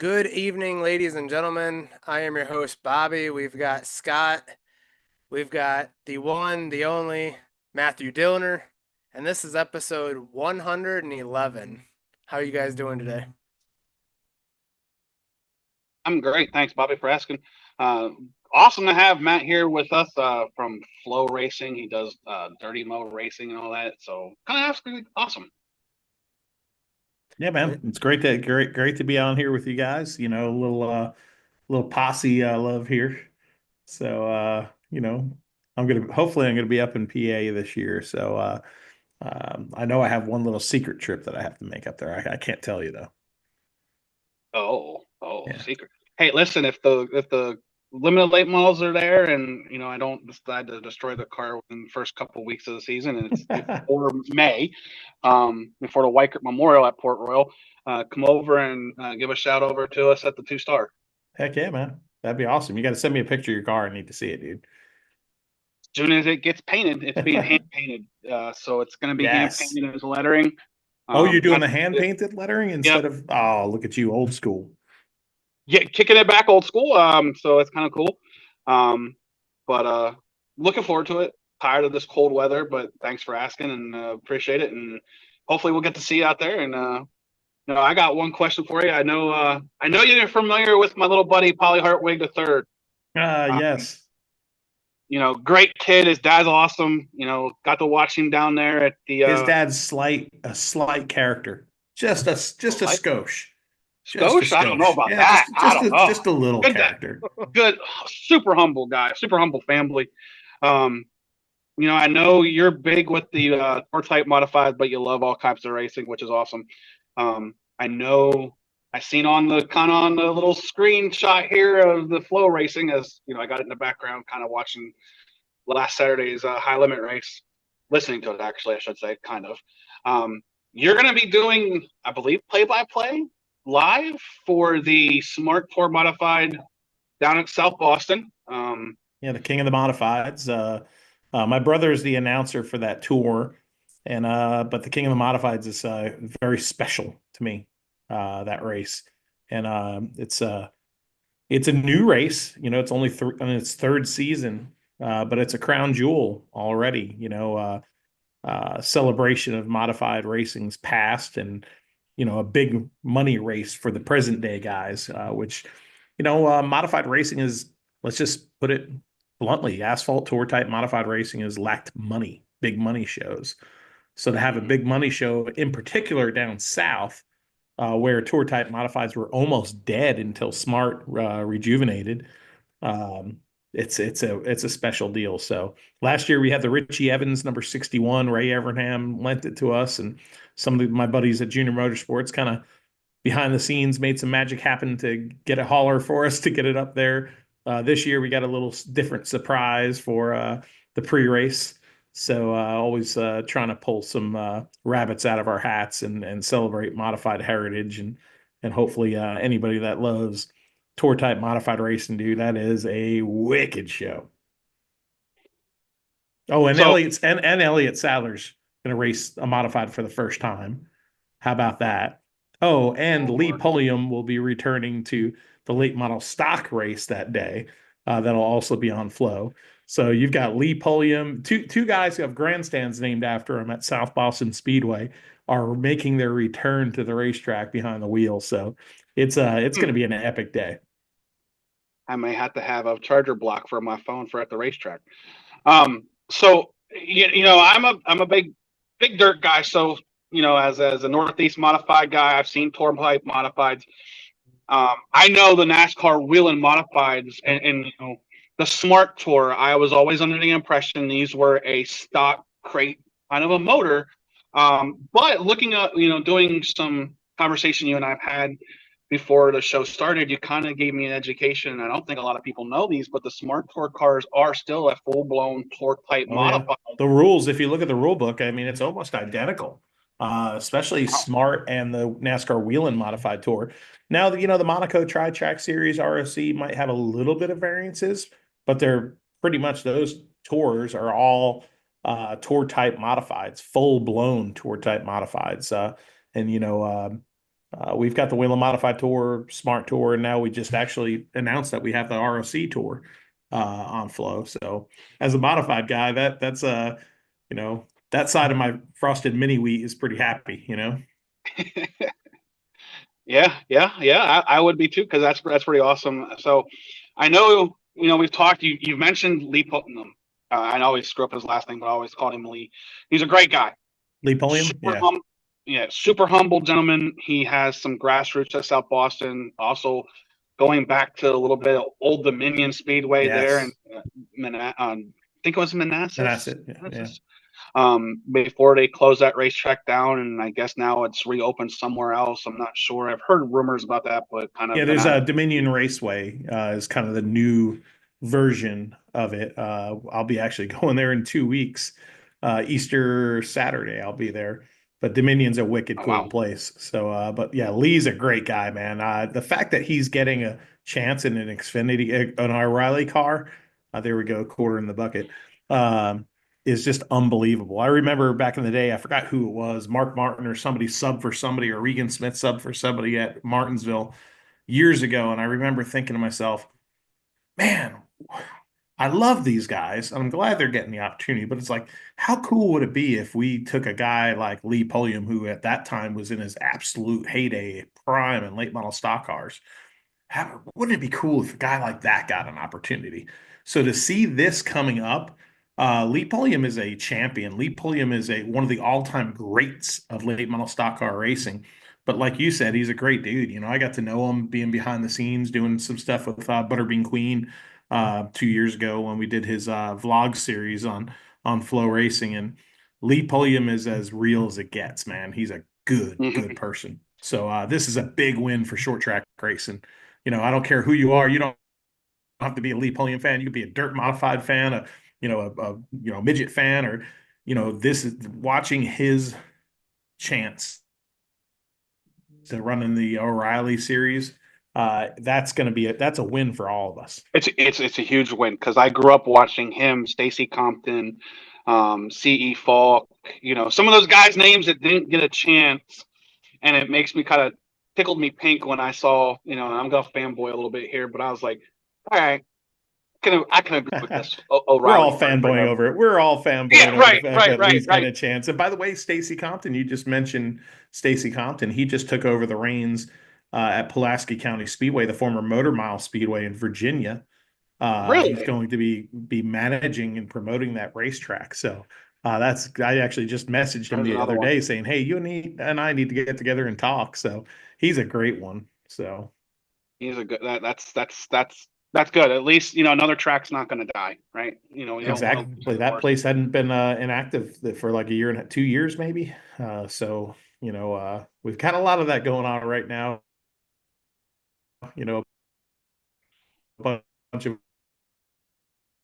Good evening, ladies and gentlemen. I am your host, Bobby. We've got Scott. We've got the one, the only Matthew Dillner. And this is episode 111. How are you guys doing today? I'm great. Thanks, Bobby, for asking. Uh, awesome to have Matt here with us from Flow Racing. He does dirty mo racing and all that. So kind of absolutely awesome. Yeah, man, it's great to be on here with you guys. A little posse love here. So I'm gonna be up in PA this year. So I know I have one little secret trip that I have to make up there. I can't tell you though. Oh, Yeah. secret. Hey, listen, if the limited late models are there, and I don't decide to destroy the car within the first couple of weeks of the season, and it's before May, before the Weikert Memorial at Port Royal, come over and give a shout over to us at the Two Star. Heck yeah, man. That'd be awesome. You got to send me a picture of your car. I need to see it, dude. As soon as it gets painted, it's being hand painted. So it's going to be hand Yes. painted as lettering. Oh, you're doing Got the hand painted lettering Yep. instead of, oh, look at you, old school. Yeah, kicking it back old school. So it's kind of cool. But looking forward to it. Tired of this cold weather, but thanks for asking and appreciate it. And hopefully we'll get to see you out there. And I got one question for you. I know you're familiar with my little buddy Polly Hartwig the third. Um, Yes. Great kid. His dad's awesome. Got to watch him down there at the His dad's a slight character. Just a like skosh. Just a Skosh. I don't know skosh. about Yeah, that. I don't know. just a little Good dad. character. Good, super humble guy, super humble family. Um, I know you're big with the tour type modified, but you love all types of racing, which is awesome. I know I seen on the kind of on the little screenshot here of the flow racing, as I got it in the background, kind of watching last Saturday's high limit race, listening to it actually, I should say, kind of. Um, you're going to be doing, I believe, play by play live for the Smart Tour modified down at South Boston. Yeah, the king of the modifieds. My brother is the announcer for that tour, and but the king of the modifieds is very special to me. That race, and it's a new race. It's only in its third season, but it's a crown jewel already. Celebration of modified racing's past, and a big money race for the present day guys, which modified racing is, let's just put it bluntly, asphalt tour type modified racing has lacked money, big money shows. So to have a big money show in particular down south, where tour type modifieds were almost dead until Smart rejuvenated, um, it's a special deal. So last year we had the Richie Evans number 61. Ray Evernham lent it to us, and some of my buddies at Junior Motorsports kind of behind the scenes made some magic happen to get a hauler for us to get it up there. This year we got a little different surprise for the pre-race. So always trying to pull some rabbits out of our hats and celebrate modified heritage, and hopefully anybody that loves tour type modified racing, dude, that is a wicked show. Oh, and so Elliott Sadler's going to race a modified for the first time. How about that? Oh, and Lee Pulliam will be returning to the late model stock race that day. That'll also be on Flow. So you've got Lee Pulliam, two guys who have grandstands named after him at South Boston Speedway are making their return to the racetrack behind the wheel. So it's going to be an epic day. I may have to have a charger block for my phone for at the racetrack. So I'm a big dirt guy. So as a Northeast modified guy, I've seen tour type modifieds. I know the NASCAR wheeling modifieds and the Smart Tour. I was always under the impression these were a stock crate kind of a motor. But looking at doing some conversation you and I've had before the show started, you kind of gave me an education. I don't think a lot of people know these, but the Smart Tour cars are still a full blown torque type Oh yeah, modified. the rules. If you look at the rule book, I mean, it's almost identical. Especially Smart and the NASCAR Whelen Modified Tour. Now, the Monaco Tri Track Series ROC might have a little bit of variances, but they're pretty much those tours are all tour type modifieds, full blown tour type modifieds. And We've got the Whelen Modified Tour, Smart Tour, and now we just actually announced that we have the ROC Tour on flow. So as a modified guy, that's you know, that side of my frosted mini wheat is pretty happy, you know. Yeah. I would be too, because that's pretty awesome. So I know, we've talked. You've mentioned Lee Putnam. I always screw up his last name, but I always called him Lee. He's a great guy. Lee Pulliam, Super yeah, hum, yeah, super humble gentleman. He has some grassroots at South Boston. Also, going back to a little bit of Old Dominion Speedway there, and yes, I think it was and that's Manassas. it. Yeah, yeah. Before they closed that racetrack down, and I guess now it's reopened somewhere else. I'm not sure. I've heard rumors about that, but kind Yeah, of been there's out a of. Dominion Raceway is kind of the new version of it. I'll be actually going there in 2 weeks. Easter Saturday, I'll be there. But Dominion's a wicked Oh cool wow. place. So, but yeah, Lee's a great guy, man. The fact that he's getting a chance in an Xfinity, an O'Reilly car, there we go, quarter in the bucket, um, is just unbelievable. I remember back in the day, I forgot who it was, Mark Martin or somebody sub for somebody, or Regan Smith sub for somebody at Martinsville years ago, and I remember thinking to myself, man, I love these guys. I'm glad they're getting the opportunity, but it's like, how cool would it be if we took a guy like Lee Pulliam, who at that time was in his absolute heyday, prime and late model stock cars, wouldn't it be cool if a guy like that got an opportunity? So to see this coming up, Lee Pulliam is a champion. Lee Pulliam is one of the all-time greats of late model stock car racing. But like you said, he's a great dude. You know, I got to know him being behind the scenes, doing some stuff with Butterbean Queen 2 years ago when we did his vlog series on Flow Racing. And Lee Pulliam is as real as it gets, man. He's a good Mhm. person. So this is a big win for short track racing. You know, I don't care who you are. You don't have to be a Lee Pulliam fan. You could be a dirt modified fan, a midget fan, or this is watching his chance to run in the O'Reilly series. That's a win for all of us. It's a huge win, because I grew up watching him, Stacy Compton, CE Falk. Some of those guys' names that didn't get a chance, and it makes me kind of tickled me pink when I saw. And I'm gonna fanboy a little bit here, but I was like, all right, I can agree with this. We're O'Reilly all for fanboying him. over it. We're all fanboying Yeah, over the right, fact right, that right, Lee's getting right. a chance. And by the way, Stacy Compton, you just mentioned Stacy Compton. He just took over the reins at Pulaski County Speedway, the former Motor Mile Speedway in Virginia. He's Really, going to be managing and promoting that racetrack. So I actually just messaged him there's the another other one. day saying, "Hey, and I need to get together and talk." So he's a great one. So He's a good. That's good. At least another track's not going to die, right? We don't lose exactly, any that more. place hadn't been inactive for like a year and 2 years maybe. So we've got a lot of that going on right now. A bunch of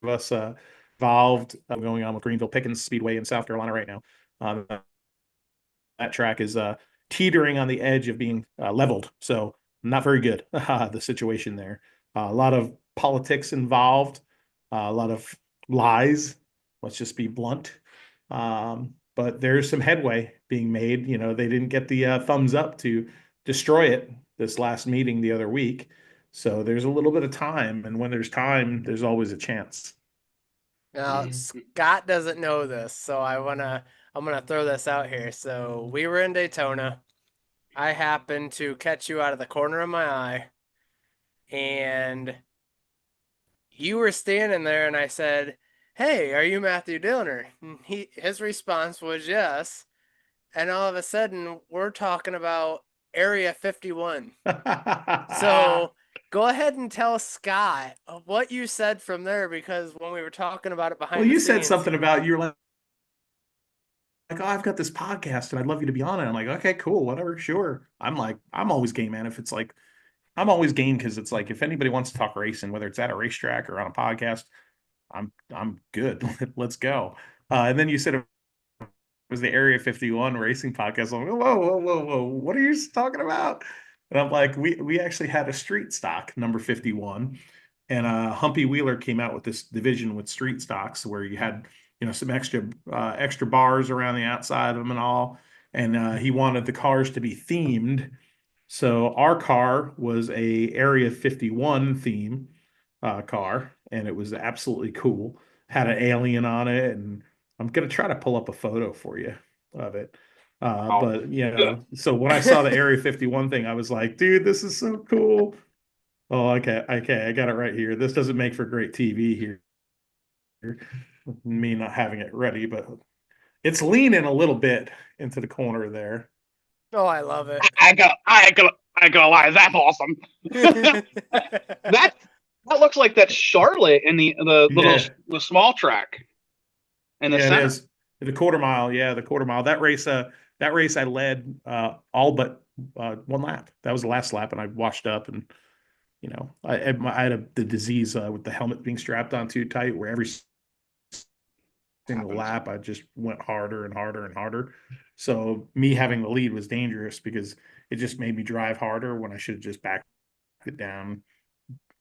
us involved going on with Greenville Pickens Speedway in South Carolina right now. That track is teetering on the edge of being leveled. So not very good, the situation there. A lot of politics involved, a lot of lies. Let's just be blunt. But there's some headway being made. They didn't get the thumbs up to destroy it this last meeting the other week. So there's a little bit of time. And when there's time, there's always a chance. Now, Scott doesn't know this, so I'm gonna throw this out here. So we were in Daytona. I happened to catch you out of the corner of my eye, and you were standing there, and I said, "Hey, are you Matthew Dillner?" And his response was yes. And all of a sudden, we're talking about Area 51. So go ahead and tell Scott what you said from there, because when we were talking about it Well, behind the you said scenes, something about you're like, oh, I've got this podcast and I'd love you to be on it. I'm like, okay, cool, whatever, sure. I'm like, I'm always game, man. If it's like, I'm always game because it's like, if anybody wants to talk racing, whether it's at a racetrack or on a podcast, I'm good. Let's go. And then you said it was the Area 51 racing podcast. I'm like, whoa. What are you talking about? And I'm like, we actually had a street stock number 51. And Humpy Wheeler came out with this division with street stocks where you had, some extra bars around the outside of them and all. And he wanted the cars to be themed So our car was a Area 51 theme car, and it was absolutely cool. Had an alien on it, and I'm gonna try to pull up a photo for you of it. Oh, But so when I saw the Area 51 thing, I was like, dude, this is so cool. Oh, okay, okay, I got it right here. This doesn't make for great TV here. Me not having it ready, but it's leaning a little bit into the corner there. Oh, I love it. I ain't gonna lie. That's awesome. that that looks like that Charlotte in the little Yeah, the small track in the yeah, it center. is. The quarter mile, yeah, the quarter mile. That race I led all but one lap. That was the last lap, and I washed up, and I had the disease with the helmet being strapped on too tight, where every single Happens. lap I just went harder and harder and harder. So me having the lead was dangerous because it just made me drive harder when I should have just backed it down,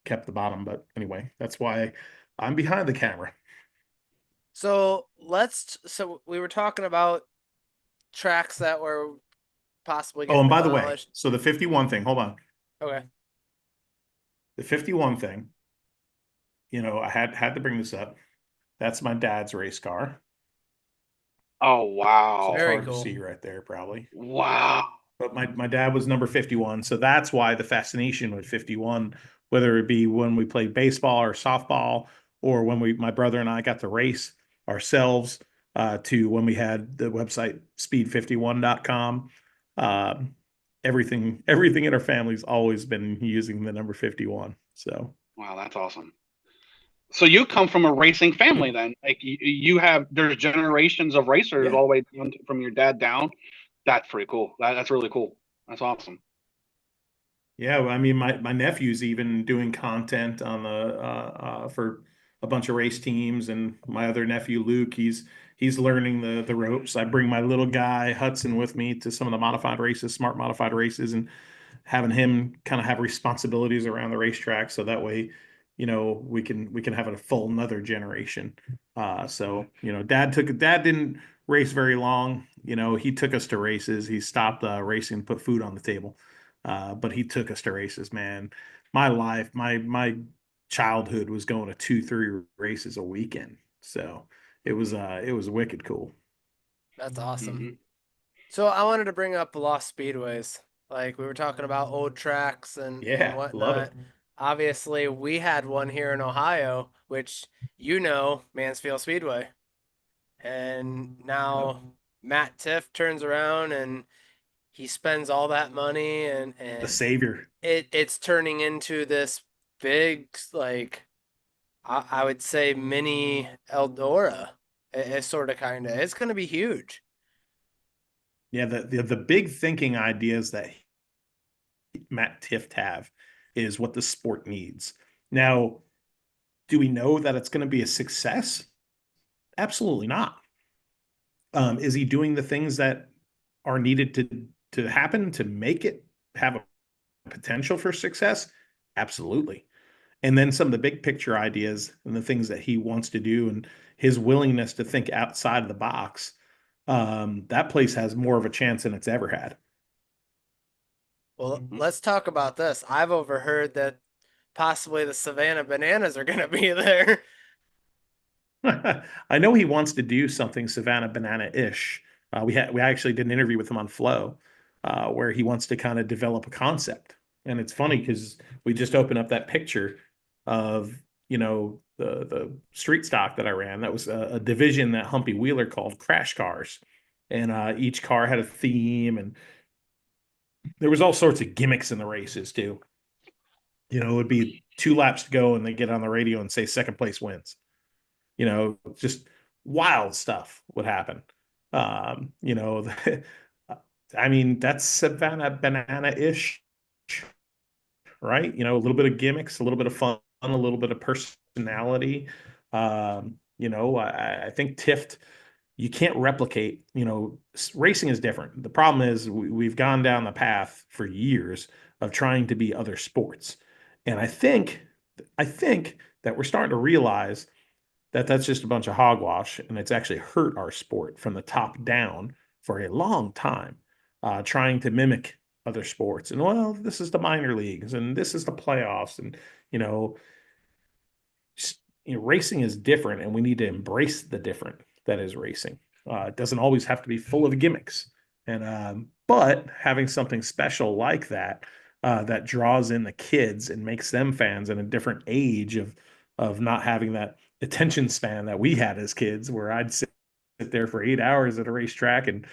kept the bottom. But anyway, that's why I'm behind the camera. So we were talking about tracks that were possibly Oh, getting and by the way, demolished. so the 51 thing, hold on. Okay. The 51 thing, I had to bring this up. That's my dad's race car. Oh So it's wow, Very hard to cool. see right there, probably. wow. But my dad was number 51. So that's why the fascination with 51, whether it be when we played baseball or softball, or when my brother and I got to race ourselves, to when we had the website speed51.com. Everything in our family's always been using the number 51. So Wow, that's awesome. So you come from a racing family then? Like you have there's generations of racers yeah. all the way down from your dad down. That's pretty cool. That's really cool. That's awesome. Yeah, well, I mean, my nephew's even doing content on for a bunch of race teams, and my other nephew Luke, he's learning the ropes. I bring my little guy Hudson with me to some of the modified races, smart modified races, and having him kind of have responsibilities around the racetrack, so that way, we can have a full another generation. So dad didn't race very long. He took us to races. He stopped racing, put food on the table. But he took us to races, man. My childhood was going to 2, 3 races a weekend. So it was wicked cool. That's awesome. Hmm. So I wanted to bring up lost speedways. Like we were talking about old tracks and Yeah, love whatnot. it. Obviously, we had one here in Ohio, which Mansfield Speedway. And Yep. now Matt Tiff turns around and he spends all that money and The and savior. it's turning into this big like I would say mini Eldora. It's sort of kind of. It's going to be huge. Yeah, the big thinking ideas that Matt Tift have is what the sport needs. Now, do we know that it's going to be a success? Absolutely not. Is he doing the things that are needed to happen to make it have a potential for success? Absolutely. And then some of the big picture ideas and the things that he wants to do and his willingness to think outside of the box, that place has more of a chance than it's ever had. Well, Hmm. let's talk about this. I've overheard that possibly the Savannah Bananas are going to be there. I know he wants to do something Savannah Banana-ish. We actually did an interview with him on Flow, where he wants to kind of develop a concept. And it's funny because we just opened up that picture of the street stock that I ran. That was a division that Humpy Wheeler called Crash Cars, and each car had a theme, and there was all sorts of gimmicks in the races too. It would be 2 laps to go, and they get on the radio and say second place wins. Just wild stuff would happen. Um, you know, I mean, that's Savannah Banana-ish, right? A little bit of gimmicks, a little bit of fun, a little bit of personality. I think Tift, you can't replicate, racing is different. The problem is we've gone down the path for years of trying to be other sports. And I think that we're starting to realize that that's just a bunch of hogwash, and it's actually hurt our sport from the top down for a long time, trying to mimic other sports. And well, this is the minor leagues and this is the playoffs. And, you know, racing is different and we need to embrace the different that is racing. It doesn't always have to be full of gimmicks. And, but having something special like that, that draws in the kids and makes them fans in a different age of not having that attention span that we had as kids, where I'd sit there for 8 hours at a racetrack and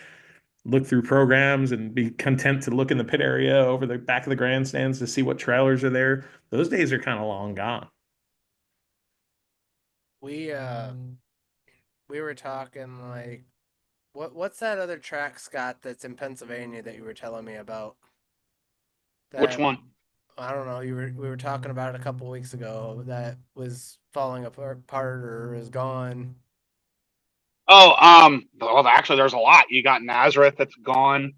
look through programs and be content to look in the pit area over the back of the grandstands to see what trailers are there. Those days are kind of long gone. We we were talking like what's that other track, Scott, that's in Pennsylvania that you were telling me about? Which That one? I don't know. We were talking about it a couple weeks ago. That was falling apart or is gone. Oh, well, actually, there's a lot. You got Nazareth that's gone.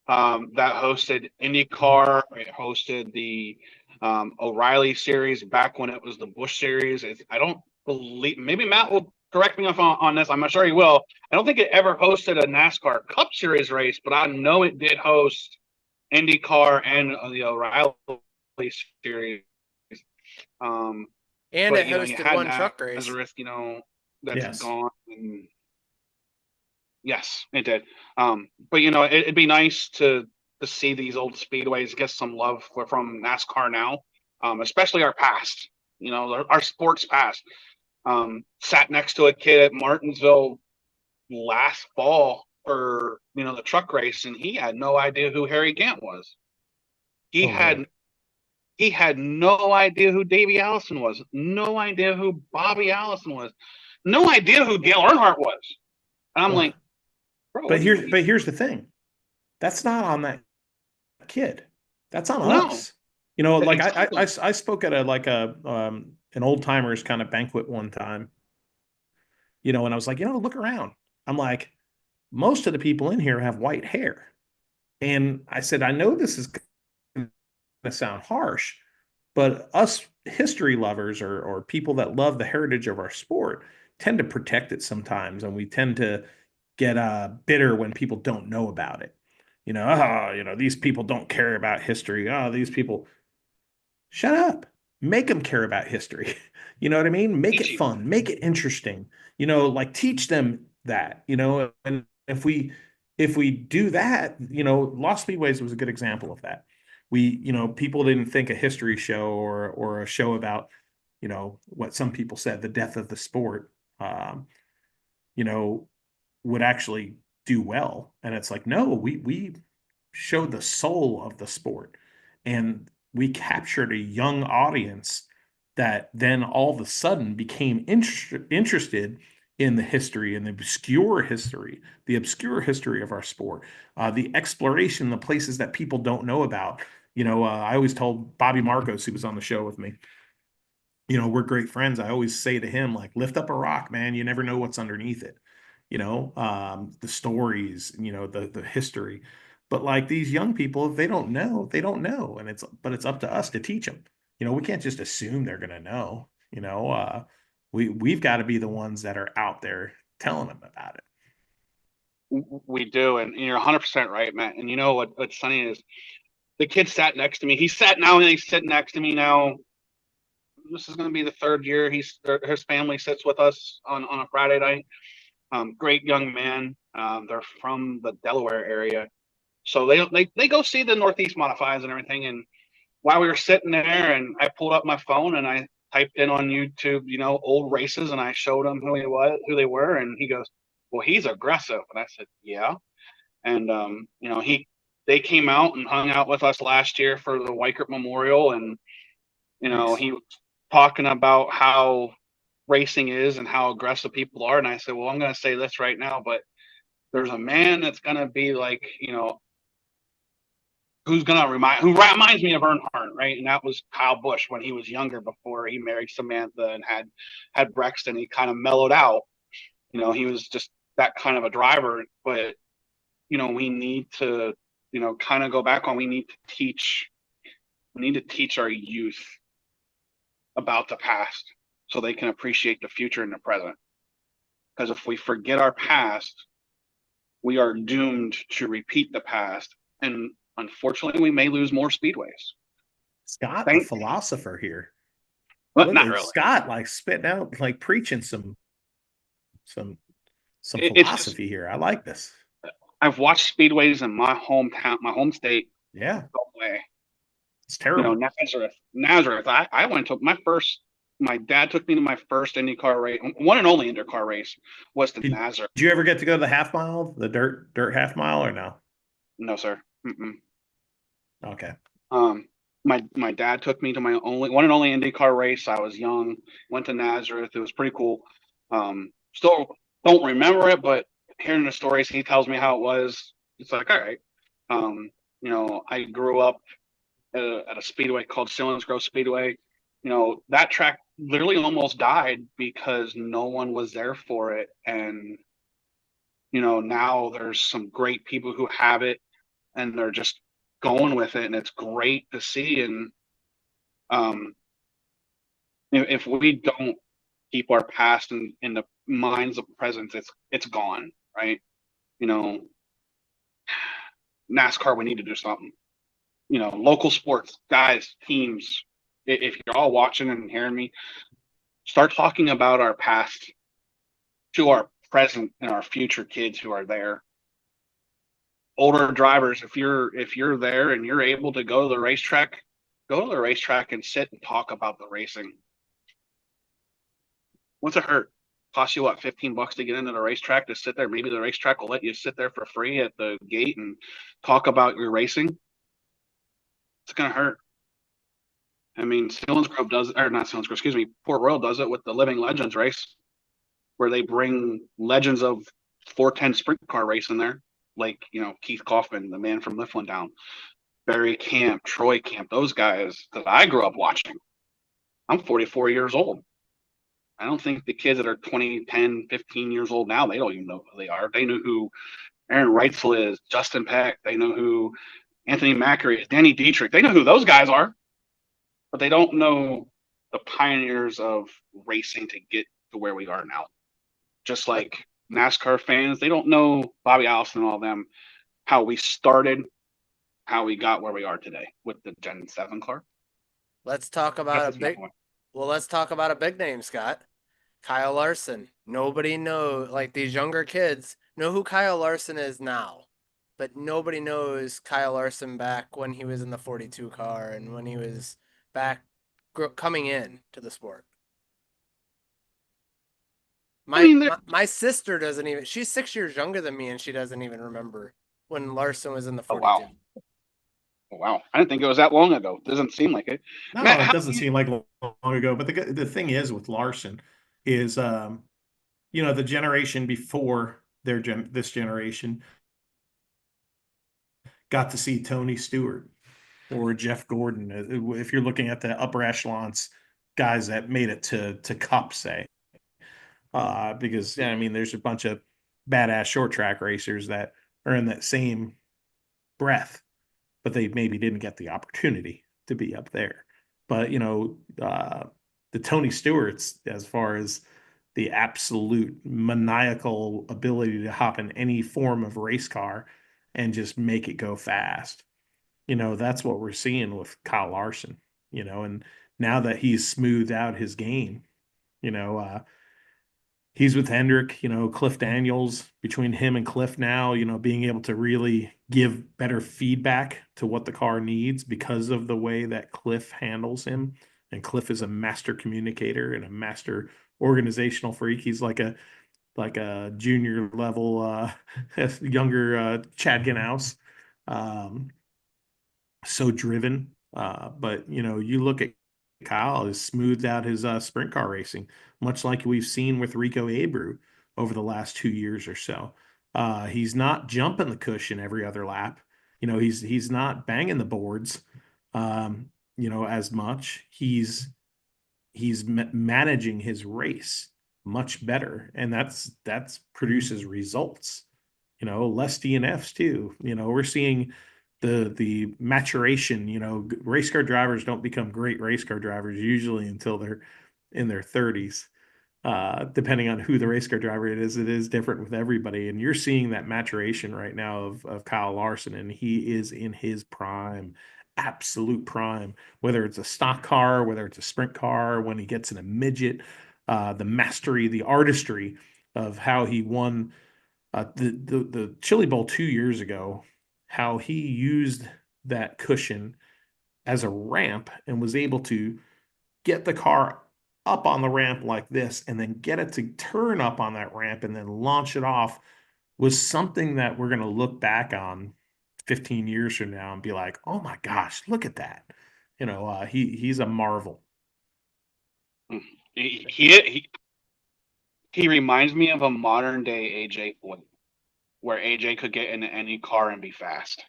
That hosted IndyCar. It hosted the O'Reilly series back when it was the Busch series. I don't believe, maybe Matt will correct me if on this. I'm not sure he will. I don't think it ever hosted a NASCAR Cup Series race, but I know it did host IndyCar and the O'Reilly series. And But it you hosted had one truck race. Nazareth, that's Yes. gone. And yes, it did. But it'd be nice to see these old speedways get some love from NASCAR now, especially our past. Our sports past. Sat next to a kid at Martinsville last fall for the truck race, and he had no idea who Harry Gant was. He Oh had Lord. he had no idea who Davey Allison was, no idea who Bobby Allison was, no idea who Dale Earnhardt was. And I'm Well, like, bro, but what do you here's the thing. That's not on that kid. That's on no, us. Like exactly. I spoke at an old timers kind of banquet one time, and I was like, look around. I'm like, most of the people in here have white hair. And I said, I know this is going to sound harsh, but us history lovers or people that love the heritage of our sport tend to protect it sometimes. And we tend to get bitter when people don't know about it. These people don't care about history. Oh, these people, shut up. Make them care about history. You know what I mean? Make it Teaching. fun, make it interesting. Like teach them that. And if we do that, Lost Speedways was a good example of that. People didn't think a history show or a show about, what some people said, the death of the sport, um, you know, would actually do well. And it's like, no, we showed the soul of the sport, and we captured a young audience that then all of a sudden became interested in the history and the obscure history of our sport, the exploration, the places that people don't know about. I always told Bobby Marcos, who was on the show with me, we're great friends. I always say to him, like, lift up a rock, man. You never know what's underneath it. The stories, the history. But like these young people, if they don't know, they don't know. But it's up to us to teach them. We can't just assume they're gonna know. We've got to be the ones that are out there telling them about it. We do, and you're 100% right, Matt. And what's funny is the kid sat next to me. He's sitting next to me now. This is going to be the third year his family sits with us on a Friday night. Great young man. They're from the Delaware area, so they go see the Northeast Modifieds and everything. And while we were sitting there, and I pulled up my phone and I typed in on YouTube, old races, and I showed him who they were, and he goes, "Well, he's aggressive." And I said, "Yeah." And they came out and hung out with us last year for the Weichert Memorial, and Nice. he was talking about how racing is and how aggressive people are. And I said, well, I'm going to say this right now, but there's a man that's going to be like, who reminds me of Earnhardt, right? And that was Kyle Busch when he was younger, before he married Samantha and had Brexton. He kind of mellowed out. He was just that kind of a driver. But we need to kind of go back on. We need to teach our youth about the past so they can appreciate the future and the present. Because if we forget our past, we are doomed to repeat the past. And unfortunately, we may lose more speedways. Scott, the Thank, philosopher here. but Look not at really. Scott, like spitting out, like preaching some some It's just philosophy here. I like this. I've watched speedways in my hometown, my home state, Yeah, go away. it's terrible. Nazareth. I went to my first. My dad took me to my first IndyCar race, one and only IndyCar race, was to Did, Nazareth. did you ever get to go to the half mile, the dirt half mile, or no? No, sir. Mm-mm. Okay. Um, my dad took me to my only one and only IndyCar race. I was young, went to Nazareth. It was pretty cool. Still don't remember it, but hearing the stories he tells me how it was, it's like, all right. Um, I grew up at a speedway called Grove Speedway. That track literally almost died because no one was there for it. And, now there's some great people who have it and they're just going with it. And it's great to see. And um, if we don't keep our past in the minds of present, it's gone, right? You know, NASCAR, we need to do something. Local sports, guys, teams. If you're all watching and hearing me, start talking about our past to our present and our future kids who are there. Older drivers, if you're there and you're able to go to the racetrack, go to the racetrack and sit and talk about the racing. What's it hurt? Cost you what, $15 to get into the racetrack to sit there? Maybe the racetrack will let you sit there for free at the gate and talk about your racing. It's gonna hurt. I mean, Selinsgrove does, or not Selinsgrove, excuse me, Port Royal does it with the Living Legends race, where they bring legends of 410 sprint car racing there, like Keith Kaufman, the man from Mifflin Down, Barry Camp, Troy Camp, those guys that I grew up watching. I'm 44 years old. I don't think the kids that are 20, 10, 15 years old now, they don't even know who they are. They know who Aaron Reitzel is, Justin Peck. They know who Anthony Macri is, Danny Dietrich. They know who those guys are, but they don't know the pioneers of racing to get to where we are now. Just like NASCAR fans, they don't know Bobby Allison and all them, how we started, how we got where we are today with the Gen 7 car. Let's talk about a big. Well, let's talk about a big name, Scott. Kyle Larson. Nobody know, like these younger kids know who Kyle Larson is now, but nobody knows Kyle Larson back when he was in the 42 car and when he was back coming in to the sport. I My, mean, my my sister doesn't even. She's 6 years younger than me, and she doesn't even remember when Larson was in the oh 42. wow, oh, wow. I didn't think it was that long ago. Doesn't seem like it. No, Matt, it how doesn't seem like long ago. But the thing is with Larson is, the generation before this generation got to see Tony Stewart or Jeff Gordon. If you're looking at the upper echelons, guys that made it to Cup, say, because yeah, I mean, there's a bunch of badass short track racers that are in that same breath, but they maybe didn't get the opportunity to be up there. But the Tony Stewarts, as far as the absolute maniacal ability to hop in any form of race car and just make it go fast. That's what we're seeing with Kyle Larson, and now that he's smoothed out his game, you know, uh, he's with Hendrick, Cliff Daniels, between him and Cliff now, being able to really give better feedback to what the car needs because of the way that Cliff handles him. And Cliff is a master communicator and a master organizational freak. He's like a junior level younger Chad Ganhouse. Um, so driven. But you look at Kyle has smoothed out his sprint car racing, much like we've seen with Rico Abreu over the last 2 years or so. He's not jumping the cushion every other lap. He's not banging the boards, as much. He's managing his race much better, and that's produces results. Less DNFs too. We're seeing the maturation. Race car drivers don't become great race car drivers usually until they're in their 30s. Depending on who the race car driver it is different with everybody. And you're seeing that maturation right now of Kyle Larson, and he is in his prime, absolute prime, whether it's a stock car, whether it's a sprint car, when he gets in a midget, the mastery, the artistry of how he won the Chili Bowl 2 years ago, how he used that cushion as a ramp and was able to get the car up on the ramp like this and then get it to turn up on that ramp and then launch it off was something that we're going to look back on 15 years from now and be like, oh my gosh, look at that. He's a marvel. He reminds me of a modern day AJ Foyt, where AJ could get into any car and be fast.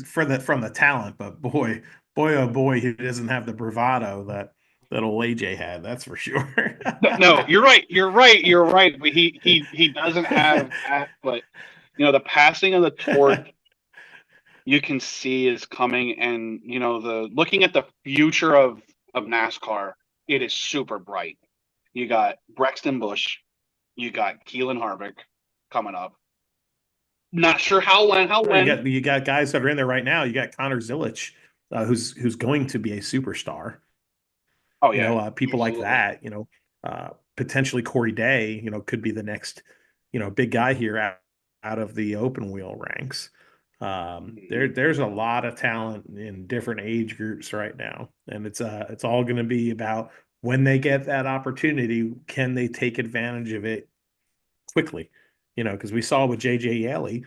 From the talent, but boy, oh boy, he doesn't have the bravado that old AJ had. That's for sure. No, you're right. You're right. You're right. But he doesn't have that. But the passing of the torch you can see is coming, and the looking at the future of NASCAR, it is super bright. You got Brexton Bush, you got Keelan Harvick coming up. Not sure how when. You got guys that are in there right now. You got Connor Zilic, who's going to be a superstar. Oh yeah, People like absolutely. that. Potentially Corey Day. Could be the next, big guy here out of the open wheel ranks. There's a lot of talent in different age groups right now, and it's all going to be about when they get that opportunity, can they take advantage of it quickly? Because we saw with JJ Yeley,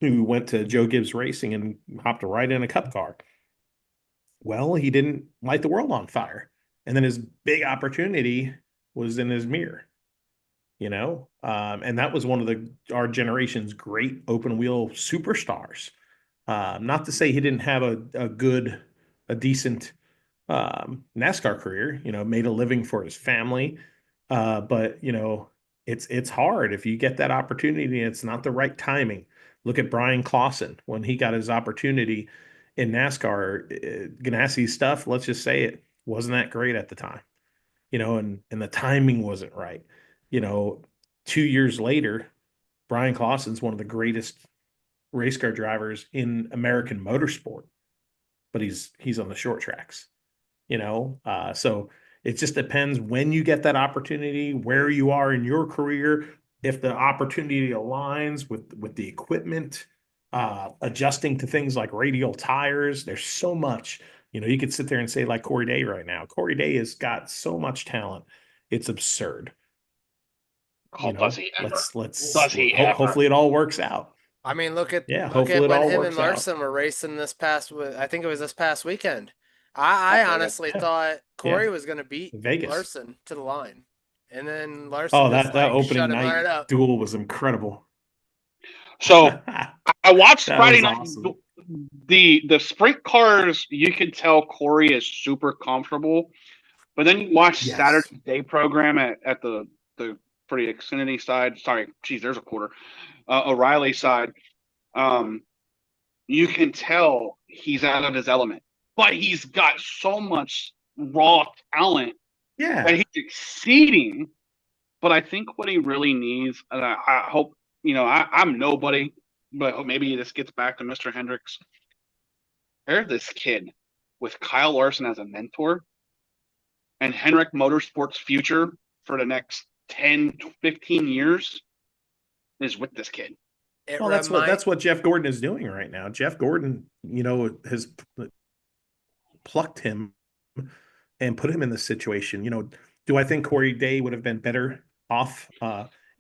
who went to Joe Gibbs Racing and hopped right in a cup car. Well, he didn't light the world on fire. And then his big opportunity was in his mirror, and that was one of our generation's great open wheel superstars. Not to say he didn't have a decent NASCAR career, made a living for his family. But it's hard if you get that opportunity and it's not the right timing. Look at Brian Clausen when he got his opportunity in NASCAR. Ganassi stuff, let's just say it wasn't that great at the time, and the timing wasn't right. You know, 2 years later, Brian Clausen's one of the greatest race car drivers in American motorsport, but he's on the short tracks. So it just depends when you get that opportunity, where you are in your career, if the opportunity aligns with the equipment, adjusting to things like radial tires. There's so much. You could sit there and say like Corey Day right now. Corey Day has got so much talent, it's absurd. Oh, does he ever? Let's Does he ever? hopefully it all works out. I mean, look at Yeah, look hopefully at it when all him and works out. Larson were racing I think it was this past weekend. I honestly Yeah, thought yeah. Corey was going to beat Vegas. Larson to the line, and then Larson Oh, just that like opening shut him night right up. duel was incredible. So I watched That Friday was night. awesome. The sprint cars, you can tell Corey is super comfortable, but then you watch Yes. Saturday day program at the for the Xfinity side. Sorry, geez, there's a quarter. O'Reilly side. Um, you can tell he's out of his element, but he's got so much raw talent that Yeah. he's exceeding. But I think what he really needs, and I hope, I'm nobody, but maybe this gets back to Mr. Hendricks. Pair this kid with Kyle Larson as a mentor and Hendrick Motorsports' future for the next 10, 15 years is with this kid. It Well, remind that's what Jeff Gordon is doing right now. Jeff Gordon, has plucked him and put him in this situation. Do I think Corey Day would have been better off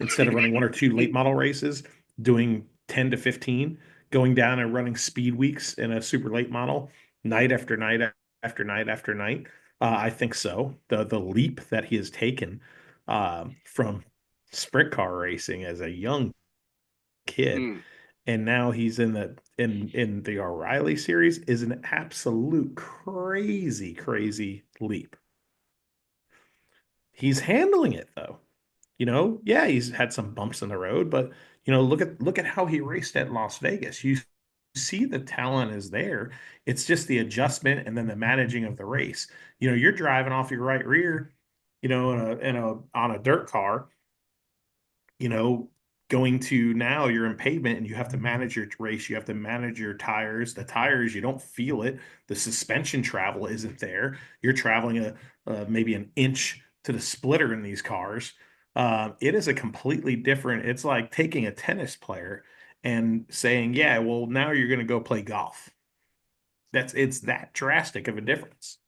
instead of running one or two late model races, doing 10 to 15, going down and running speed weeks in a super late model night after night after night after night? I think so. The leap that he has taken from sprint car racing as a young kid, Mm. and now he's in the O'Reilly series is an absolute crazy leap. He's handling it though. Yeah, he's had some bumps in the road, but look at how he raced at Las Vegas. You see the talent is there. It's just the adjustment and then the managing of the race. You're driving off your right rear, on a dirt car, you know, going to now you're in pavement and you have to manage your race. You have to manage your tires. The tires, you don't feel it. The suspension travel isn't there. You're traveling maybe an inch to the splitter in these cars. It is a completely different. It's like taking a tennis player and saying, "Yeah, well, now you're going to go play golf." It's that drastic of a difference.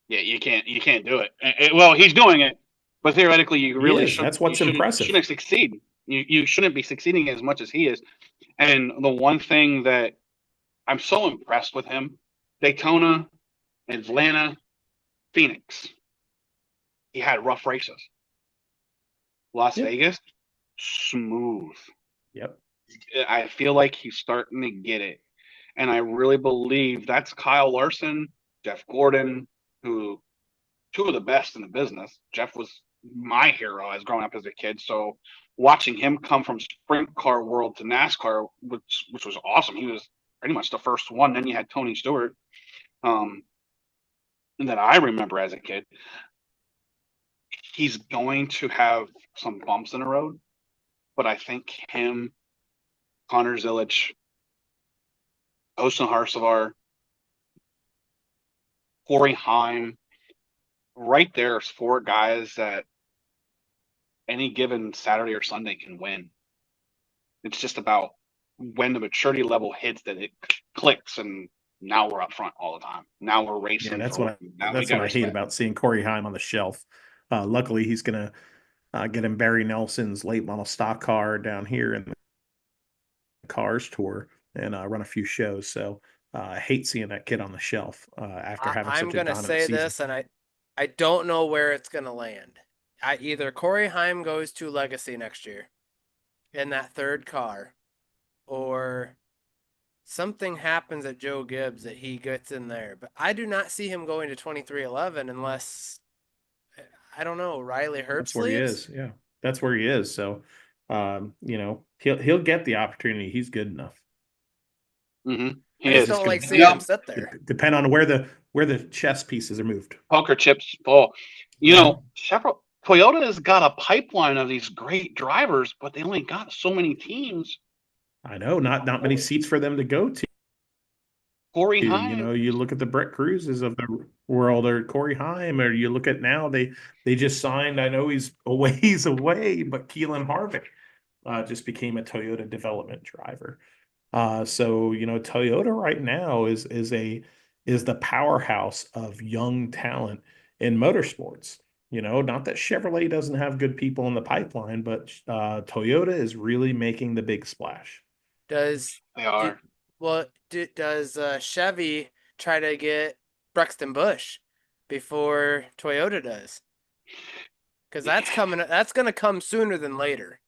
Yeah, you can't do it. Well, he's doing it, but theoretically, you He really is. shouldn't. That's You what's impressive. shouldn't succeed. You shouldn't be succeeding as much as he is. And the one thing that I'm so impressed with him, Daytona, Atlanta, Phoenix, he had rough races. Las Yep. Vegas, smooth. Yep. I feel like he's starting to get it. And I really believe that's Kyle Larson, Jeff Gordon, who two of the best in the business. Jeff was my hero as growing up as a kid. So watching him come from sprint car world to NASCAR, which was awesome. He was pretty much the first one. Then you had Tony Stewart, um, that I remember as a kid. He's going to have some bumps in the road, but I think him, Connor Zilic, Austin Harsavar, Corey Heim, right there's four guys that any given Saturday or Sunday can win. It's just about when the maturity level hits that it clicks, and now we're up front all the time. Now we're Yeah, racing that's for what now we that's got what I hate respect. about seeing Corey Heim on the shelf. Luckily, he's gonna get him Barry Nelson's late model stock car down here in the Cars Tour and run a few shows. So I hate seeing that kid on the shelf after having I'm such a gonna dominant say season. this, and I don't know where it's gonna land. Either Corey Heim goes to Legacy next year in that third car, or something happens at Joe Gibbs that he gets in there. But I do not see him going to 2311 unless I don't know, Riley That's Herbst where he leaves. is. Yeah, that's where he is. So he'll get the opportunity. He's good enough. I He just It's is. just don't gonna like seeing him sit there. depend on where the chess pieces are moved. Poker chips fall. Uh-huh. Chevrolet, Toyota has got a pipeline of these great drivers, but they only got so many teams. I know, not many seats for them to go to. Corey Heim, You look at the Brett Cruises of the world, or Corey Heim, or you look at now they just signed. I know he's a ways away, but Keelan Harvick just became a Toyota development driver. So Toyota right now is the powerhouse of young talent in motorsports. Not that Chevrolet doesn't have good people in the pipeline, but Toyota is really making the big splash. Does they do are. does Chevy try to get Brexton Bush before Toyota does? Because that's coming. That's gonna come sooner than later.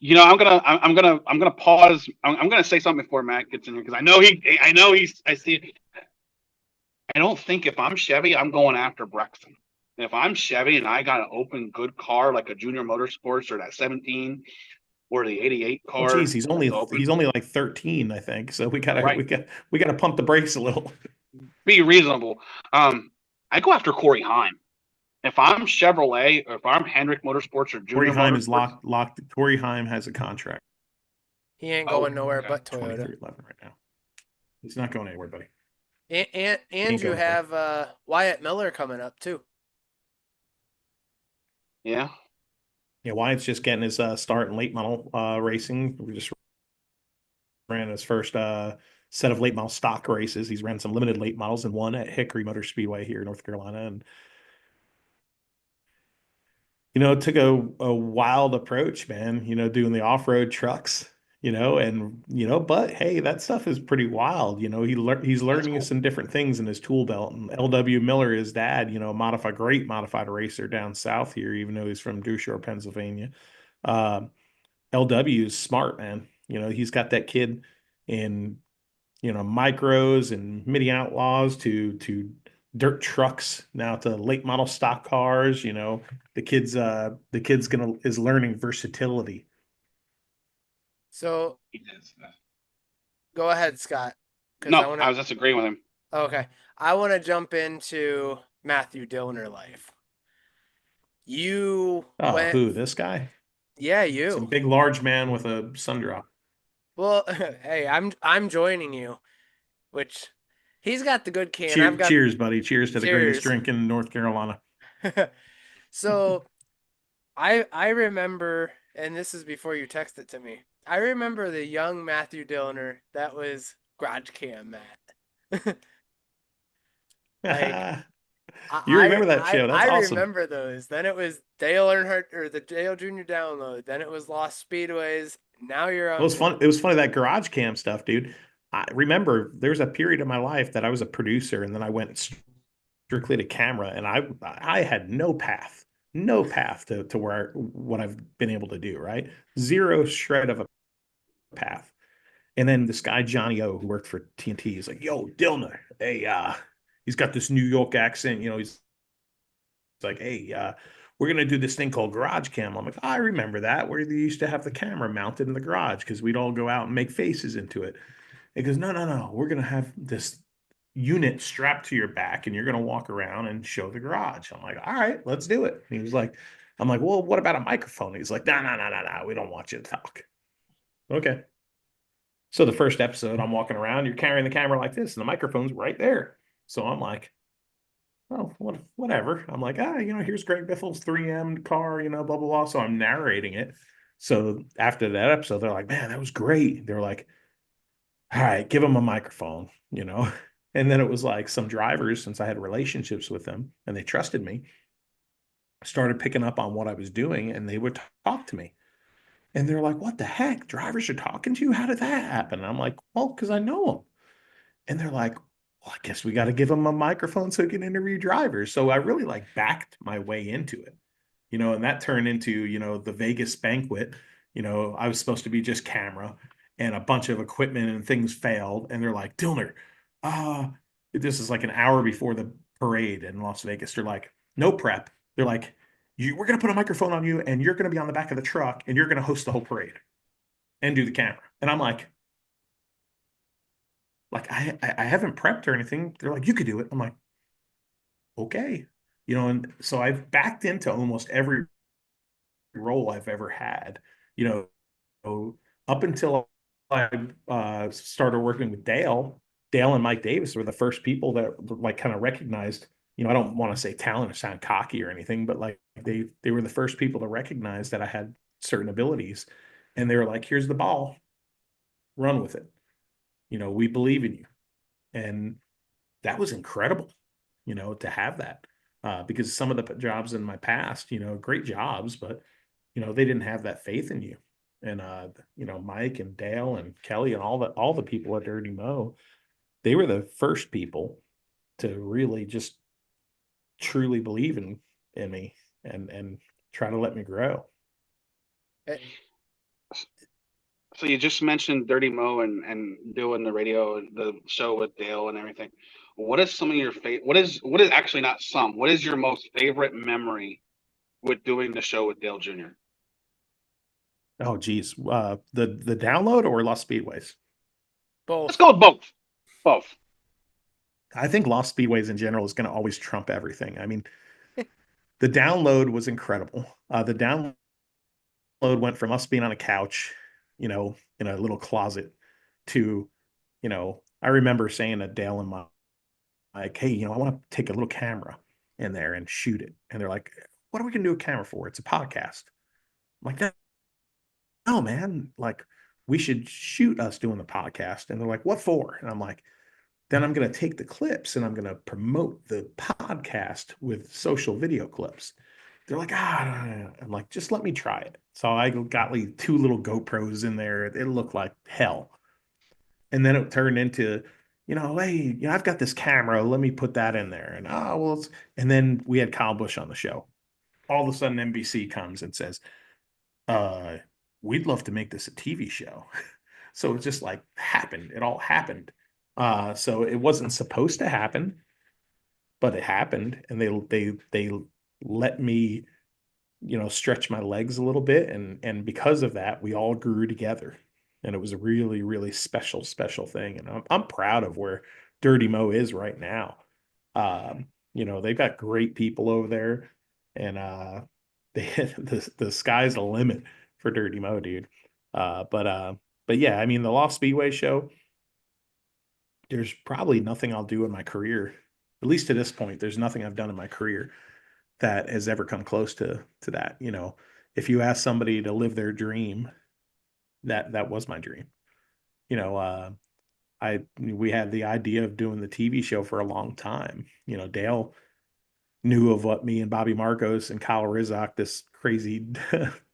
I'm gonna pause. I'm gonna say something before Matt gets in here because I know he's, I see. I don't think if I'm Chevy, I'm going after Brexton. If I'm Chevy and I got an open good car like a Junior Motorsports or that 17 or the 88 Oh, geez, car he's that's only open, he's only like 13, I think. So we gotta right? we got we gotta pump the brakes a little. Be reasonable. I go after Corey Heim. If I'm Chevrolet, or if I'm Hendrick Motorsports or Corey Junior Heim is Motorsports, locked. Corey Heim has a contract. He ain't oh, going nowhere okay, but Toyota. 2311 right now. He's not going anywhere, buddy. He And ain't you going nowhere. have Wyatt Miller coming up too. yeah, Yeah, Wyatt's just getting his start in late model racing. We just ran his first set of late model stock races. He's ran some limited late models and one at Hickory Motor Speedway here in North Carolina. And it took a wild approach, man, doing the off-road trucks, but hey, that stuff is pretty wild. He's that's learning cool. some different things in his tool belt. And LW Miller, his dad, great modified racer down south here, even though he's from Dewshore, Pennsylvania. Uh, LW is smart, man. He's got that kid in micros and mini outlaws to dirt trucks now to late model stock cars. The kid's gonna is learning versatility. So He is. Go ahead, Scott, because I No, want I to. was just agreeing with him. Okay, I want to jump into Matthew Dillner life. You Oh, went, who? This guy? yeah, Some you. big, large man with a sundrop. Well, hey, I'm joining you, which he's got the good can. I've got Cheers, buddy. Cheers to the greatest cheers. drink in North Carolina. So I remember, and this is before you texted to me. I remember the young Matthew Dillner that was Garage Cam Matt. Like You remember that show? That's I awesome. remember those. Then it was Dale Earnhardt or the Dale Jr. download. Then it was Lost Speedways. Now you're It on. was fun. It was funny that garage cam stuff, dude. I remember there was a period of my life that I was a producer, and then I went strictly to camera, and I had no path to where what I've been able to do, right? Zero shred of a path. And then this guy Johnny O, who worked for TNT, he's like, "Yo, Dillner, hey, he's got this New York accent, he's like, hey, we're gonna do this thing called garage cam." I'm like, "Oh, I remember that, where they used to have the camera mounted in the garage because we'd all go out and make faces into it." He goes, "No, no, no, we're gonna have this unit strapped to your back and you're gonna walk around and show the garage." I'm like, "All right, let's do it." And he was like, I'm like, "Well, what about a microphone?" He's like, "No, no, no, no, no, we don't want you to talk." Okay. So the first episode, I'm walking around, you're carrying the camera like this, and the microphone's right there. So I'm like, "Oh, whatever." I'm like, here's Greg Biffle's 3M car, blah, blah, blah. So I'm narrating it. So after that episode, they're like, "Man, that was great." They're like, "All right, give him a microphone." And then it was like some drivers, since I had relationships with them and they trusted me, started picking up on what I was doing and they would talk to me. And they're like, "What the heck? Drivers are talking to you? How did that happen?" And I'm like, "Well, because I know them." And they're like, "Well, I guess we got to give him a microphone so he can interview drivers." So I really like backed my way into it, and that turned into, the Vegas banquet. I was supposed to be just camera and a bunch of equipment and things failed. And they're like, "Dillner, uh, this is like an hour before the parade in Las Vegas." They're like, "No prep." They're like, we're going to put a microphone on you and you're going to be on the back of the truck and you're going to host the whole parade and do the camera." And I'm like, I haven't prepped or anything. They're like, "You could do it." I'm like, "Okay." And so I've backed into almost every role I've ever had, you know, up until I started working with Dale. Dale and Mike Davis were the first people that like kind of recognized, I don't want to say talent or sound cocky or anything, but like they were the first people to recognize that I had certain abilities. And they were like, "Here's the ball, run with it. We believe in you." And that was incredible, to have that. Because some of the jobs in my past, great jobs, but they didn't have that faith in you. And Mike and Dale and Kelly and all the people at Dirty Mo, they were the first people to really just truly believe in me and try to let me grow. Eh, So you just mentioned Dirty Mo and doing the radio, the show with Dale and everything. What is some of your favorite? What is actually not some? What is your most favorite memory with doing the show with Dale Jr.? Oh geez. The download or Lost Speedways? Let's Both. go with both. Both. I think Lost Speedways in general is going to always trump everything. I mean, the download was incredible. The download went from us being on a couch, in a little closet to, I remember saying to Dale and Mike, "Hey, I want to take a little camera in there and shoot it." And they're like, "What are we going to do a camera for? It's a podcast." I'm like, "No, man, like we should shoot us doing the podcast." And they're like, "What for?" And I'm like, "Then I'm going to take the clips and I'm going to promote the podcast with social video clips." They're like, "Ah." I'm like, "Just let me try it." So I got like two little GoPros in there. It looked like hell. And then it turned into, "Hey, I've got this camera. Let me put that in there." And and then we had Kyle Busch on the show. All of a sudden, NBC comes and says, uh, "We'd love to make this a TV show." So it just like happened. It all happened. So it wasn't supposed to happen, but it happened, and they let me, stretch my legs a little bit, and because of that, we all grew together. and it was a really, really special, special thing. And I'm proud of where Dirty Mo is right now. They've got great people over there, and they the sky's the limit for Dirty Mo, dude. But yeah, I mean, the Loft Speedway show, there's probably nothing I'll do in my career, at least to this point. There's nothing I've done in my career that has ever come close to that. If you ask somebody to live their dream, that was my dream. You know, we had the idea of doing the TV show for a long time. Dale knew of what me and Bobby Marcos and Kyle Rizak, this crazy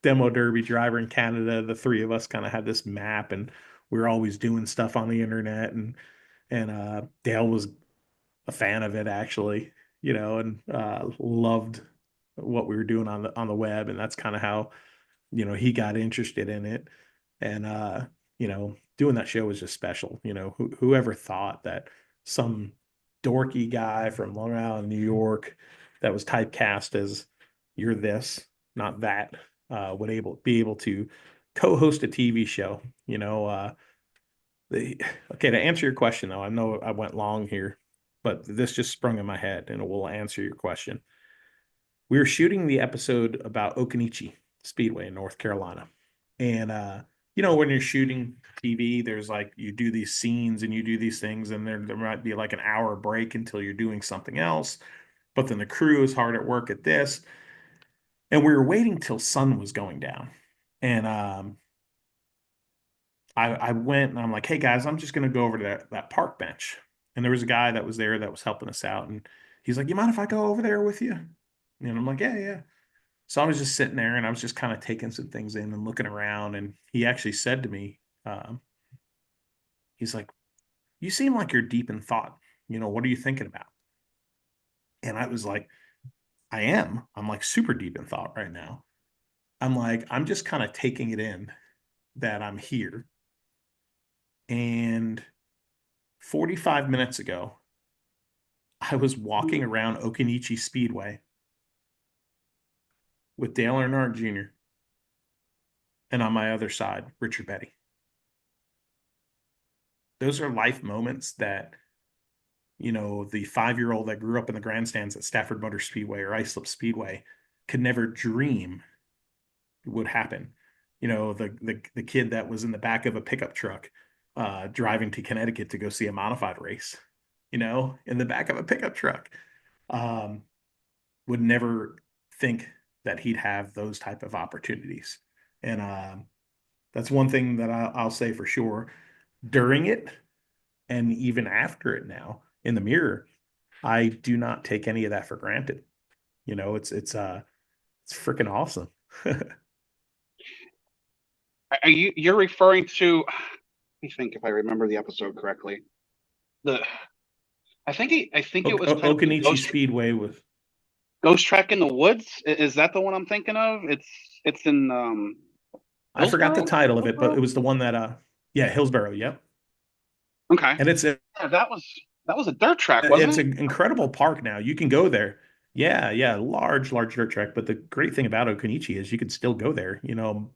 demo derby driver in Canada, the three of us kind of had this map, and we were always doing stuff on the internet, and Dale was a fan of it actually, and loved what we were doing on the web, and that's kind of how he got interested in it. And doing that show was just special. Whoever thought that some dorky guy from Long Island, New York, that was typecast as you're this, not that, would be able to co-host a TV show. Okay, to answer your question though, I know I went long here, but this just sprung in my head and it will answer your question. We were shooting the episode about Okanichi Speedway in North Carolina. And when you're shooting TV, there's like you do these scenes and you do these things, and there might be like an hour break until you're doing something else. But then the crew is hard at work at this. And we were waiting till sun was going down. And I went and I'm like, hey guys, I'm just gonna go over to that park bench. And there was a guy that was there that was helping us out. And he's like, you mind if I go over there with you? And I'm like, yeah, yeah. So I was just sitting there and I was just kind of taking some things in and looking around. And he actually said to me, he's like, you seem like you're deep in thought. What are you thinking about? And I was like, I am. I'm like super deep in thought right now. I'm like, I'm just kind of taking it in that I'm here. And 45 minutes ago, I was walking around Okanichi Speedway with Dale Earnhardt Jr. and on my other side, Richard Petty. Those are life moments that, the 5-year-old that grew up in the grandstands at Stafford Motor Speedway or Islip Speedway could never dream would happen. The kid that was in the back of a pickup truck driving to Connecticut to go see a modified race, in the back of a pickup truck, would never think that he'd have those type of opportunities. And that's one thing that I'll say for sure. During it and even after it now in the mirror, I do not take any of that for granted. It's freaking awesome. You're referring to, let me think if I remember the episode correctly. I think it was titled Okanichi Speedway with Ghost Track in the Woods. Is that the one I'm thinking of? It's in I forgot the Hillsborough? title of it, but it was the one that yeah, Hillsborough, yep. Okay. And Yeah, that was a dirt track, it's wasn't it? an incredible park now. You can go there. Yeah, yeah, large dirt track. But the great thing about Okanichi is you can still go there.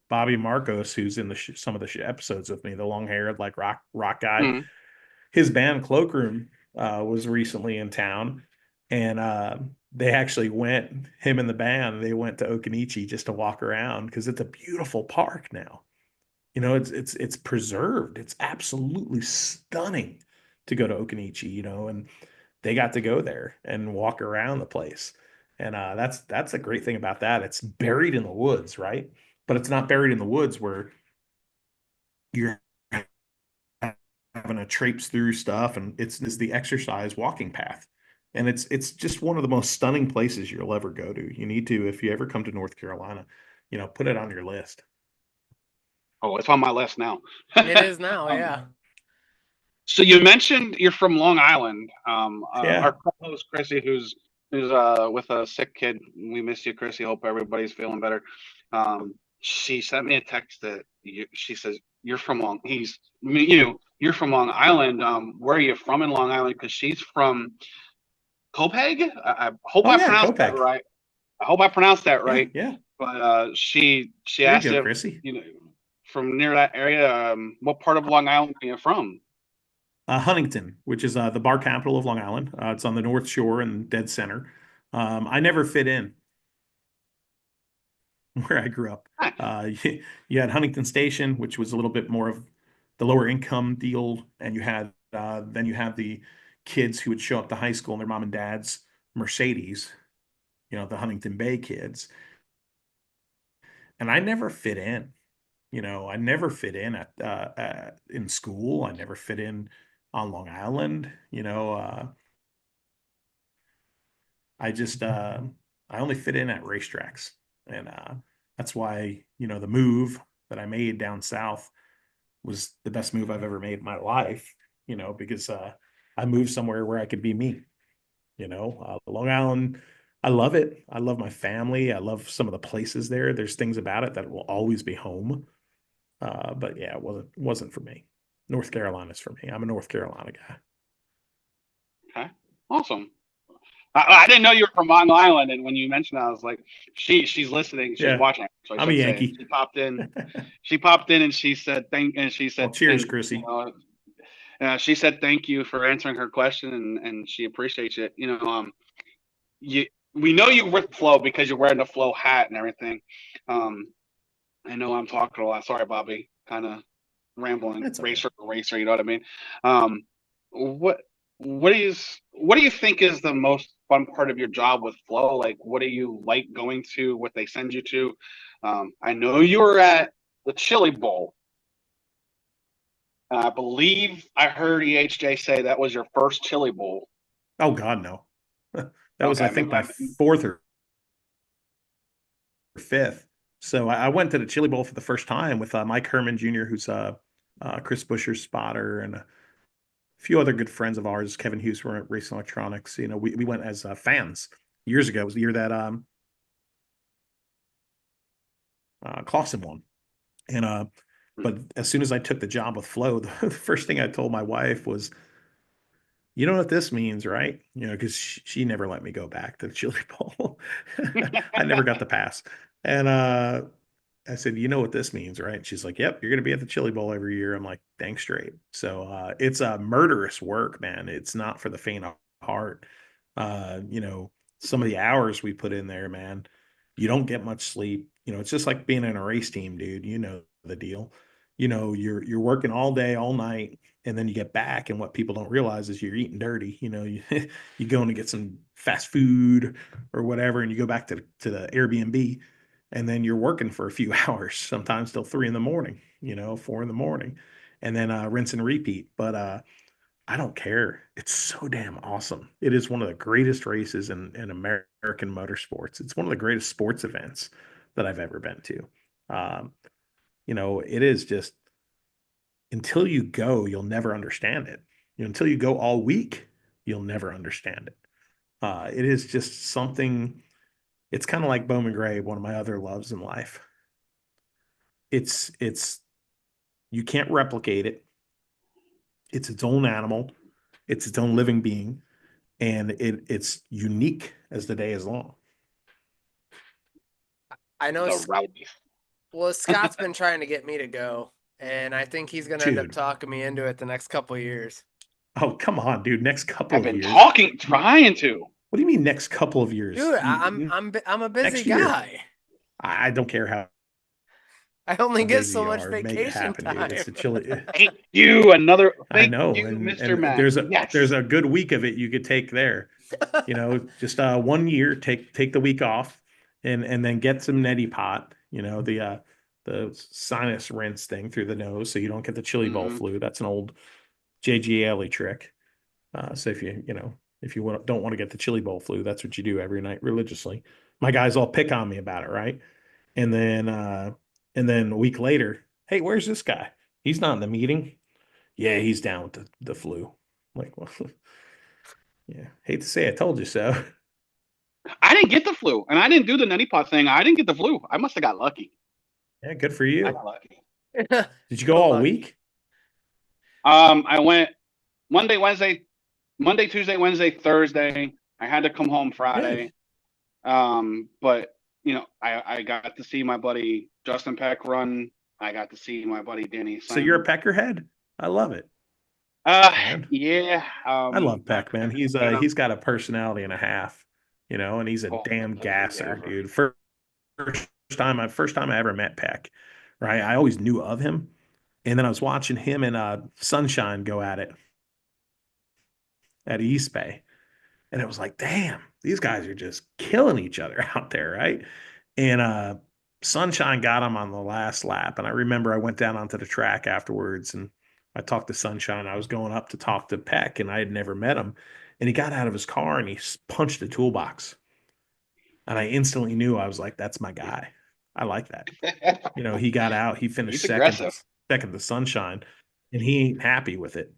Bobby Marcos, who's in some of the episodes with me, the long-haired like rock guy, Mm-hmm. his band Cloakroom was recently in town, and they actually went, him and the band, they went to Okanichi just to walk around because it's a beautiful park now. It's preserved. It's absolutely stunning to go to Okanichi, and they got to go there and walk around the place. And that's a great thing about that. It's buried in the woods, right? But it's not buried in the woods where you're having to traipse through stuff, and it's the exercise walking path. And it's just one of the most stunning places you'll ever go to. You need to, if you ever come to North Carolina, put it on your list. Oh, it's on my list now. It is now, yeah. So you mentioned you're from Long Island. Yeah. Our co-host Chrissy, who's with a sick kid. We miss you, Chrissy. Hope everybody's feeling better. She sent me a text that she says you're from you're from Long Island. Where are you from in Long Island? Because she's from Copaig. I hope Oh I yeah, pronounced that Copaig. right. I hope I pronounced that Yeah, right. yeah. But she There you asked go, if Chrissy. from near that area. What part of Long Island are you from? Huntington, which is the bar capital of Long Island. It's on the North Shore and dead center. I never fit in where I grew up. Nice. You had Huntington Station, which was a little bit more of the lower income deal, and you had then you have the kids who would show up to high school in their mom and dad's Mercedes, the Huntington Bay kids, and I never fit in. I never fit in in school. I never fit in on Long Island. I just I only fit in at racetracks, and that's why the move that I made down south was the best move I've ever made in my life. Because I moved somewhere where I could be me. Long Island, I love it. I love my family. I love some of the places there. There's things about it that will always be home. But yeah, it wasn't for me. North Carolina's for me. I'm a North Carolina guy. Okay, awesome. I didn't know you were from Long Island, and when you mentioned that, I was like, she's listening, she's Yeah, watching. So I I'm a should say Yankee. she popped in. She popped in and she said Well, cheers, thank Chrissy. she said thank you for answering her question, and she appreciates it. You we know you with Flow because you're wearing the Flow hat and everything. Um, I know I'm talking a lot. Sorry, Bobby. Kind of rambling, That's okay. racer. You know what I mean? Um, what what do you think is the most fun part of your job with Flow? Like, what do you like going to? What they send you to? I know you were at the Chili Bowl. I believe I heard EHJ say that was your first Chili Bowl. Oh God, no. That was, I Okay, think, my fourth or fifth. So I went to the Chili Bowl for the first time with Mike Herman Jr., who's Chris Buescher's spotter, and a few other good friends of ours. Kevin Hughes from Racing Electronics. We went as fans years ago. It was the year that Clausen won, and but as soon as I took the job with Flow, the first thing I told my wife was, "You know what this means, right?" Because she never let me go back to the Chili Bowl. I never got the pass, and I said, "You know what this means, right?" She's like, "Yep, you're going to be at the Chili Bowl every year." I'm like, "Dang straight." So it's a murderous work, man. It's not for the faint of heart. Uh, you know, some of the hours we put in there, man. You don't get much sleep. It's just like being in a race team, dude. You know the deal. You're working all day, all night, and then you get back, and what people don't realize is you're eating dirty. You go in to get some fast food or whatever, and you go back to the Airbnb, and then you're working for a few hours, sometimes till 3 in the morning, 4 in the morning, and then rinse and repeat. But I don't care. It's so damn awesome. It is one of the greatest races in American motorsports. It's one of the greatest sports events that I've ever been to. Um, it is just, until you go, you'll never understand it. Until you go all week, you'll never understand it. It is just something. It's kind of like Bowman Gray, one of my other loves in life. It's you can't replicate it. It's its own animal. It's its own living being, and it's unique as the day is long. I know. The rowdy. Well, Scott's been trying to get me to go, and I think he's going to end up Dude, talking me into it the next couple of years. oh come on, dude. Next couple I've of been years. trying to. What do you mean next couple of years? Dude, I'm a busy Next year. guy. I don't care how I only get busy so you much are. Make it vacation happen, dude. time. It's a chilly. Thank you. I Thank know, you, and Mr. and Mac. there's Yes. a good week of it you could take there. Just 1 year, take the week off, and then get some neti pot. The sinus rinse thing through the nose, so you don't get the chili bowl Mhm. flu. That's an old JG Alley trick. So if you don't want to get the chili bowl flu, that's what you do every night religiously. My guys all pick on me about it, right? And then a week later, hey, where's this guy? He's not in the meeting. Yeah, he's down with the flu. I'm like, well, yeah, hate to say I told you so. I didn't get the flu, and I didn't do the nutty pot thing. I didn't get the flu. I must have got lucky. Yeah, good for I you. got lucky. Did you go So all lucky. week? I went Monday, Wednesday, Monday, Tuesday, Wednesday, Thursday. I had to come home Good. Friday. But I got to see my buddy Justin Peck run I got to see my buddy Denny So you're a Simon. peckerhead? I love it, man. Yeah. I love Not Peck, man. fan of. He's got a personality and a half, and he's a Oh, damn absolutely gasser, ever. dude. First time I ever met Peck, right? I always knew of him, and then I was watching him and Sunshine go at it at East Bay, and it was like, damn, these guys are just killing each other out there, right? And Sunshine got him on the last lap, and I remember I went down onto the track afterwards, and I talked to Sunshine. I was going up to talk to Peck, and I had never met him, and he got out of his car and he punched the toolbox, and I instantly knew. I was like, that's my guy. I like that. He got out, he finished He's second to aggressive. second to Sunshine, and he ain't happy with it.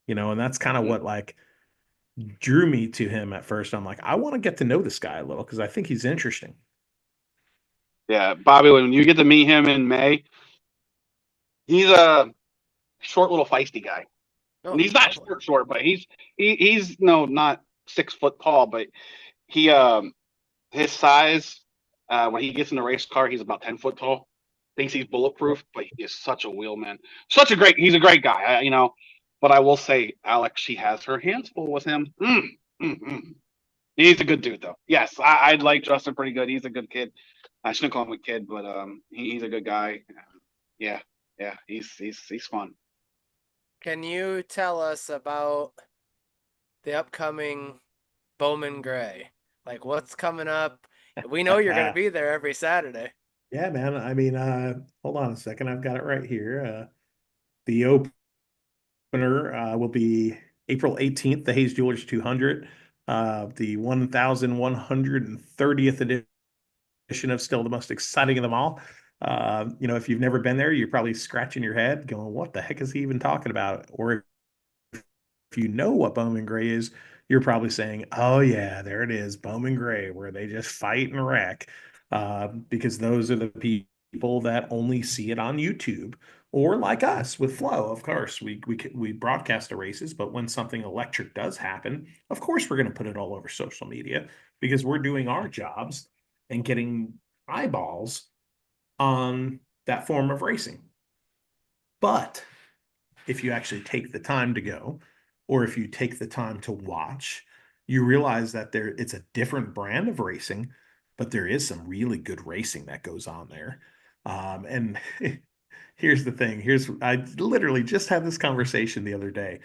And that's kind of Mm-mm. what like drew me to him at first. I'm like, I want to get to know this guy a little because I think he's interesting. Yeah, Bobby. When you get to meet him in May, he's a short, little feisty guy. And Oh, he's not lovely. short, but he's no not 6 foot tall, but he his size when he gets in the race car, he's about 10 foot tall. Thinks he's bulletproof, but he is such a wheelman. He's a great guy, But I will say, Alex, she has her hands full with him. Mm. He's a good dude, though. Yes, I like Justin pretty good. He's a good kid. I shouldn't call him a kid, but he's a good guy. Yeah, yeah, he's fun. Can you tell us about the upcoming Bowman Gray? Like, what's coming up? We know you're going to be there every Saturday. Yeah, man. I mean, hold on a second. I've got it right here. The opener will be April 18th, the Hayes Jewelers 200, the 1130th edition of Still the Most Exciting of Them All. If you've never been there, you're probably scratching your head going, what the heck is he even talking about? Or if you know what Bowman Gray is, you're probably saying, "Oh yeah, there it is, Bowman Gray, where they just fight and wreck," because those are the people that only see it on YouTube, or like us with Flow. Of course, we broadcast the races, but when something electric does happen, of course we're going to put it all over social media because we're doing our jobs and getting eyeballs on that form of racing. But if you actually take the time to go, or if you take the time to watch, you realize that it's a different brand of racing, but there is some really good racing that goes on there. And here's the thing. I literally just had this conversation the other day.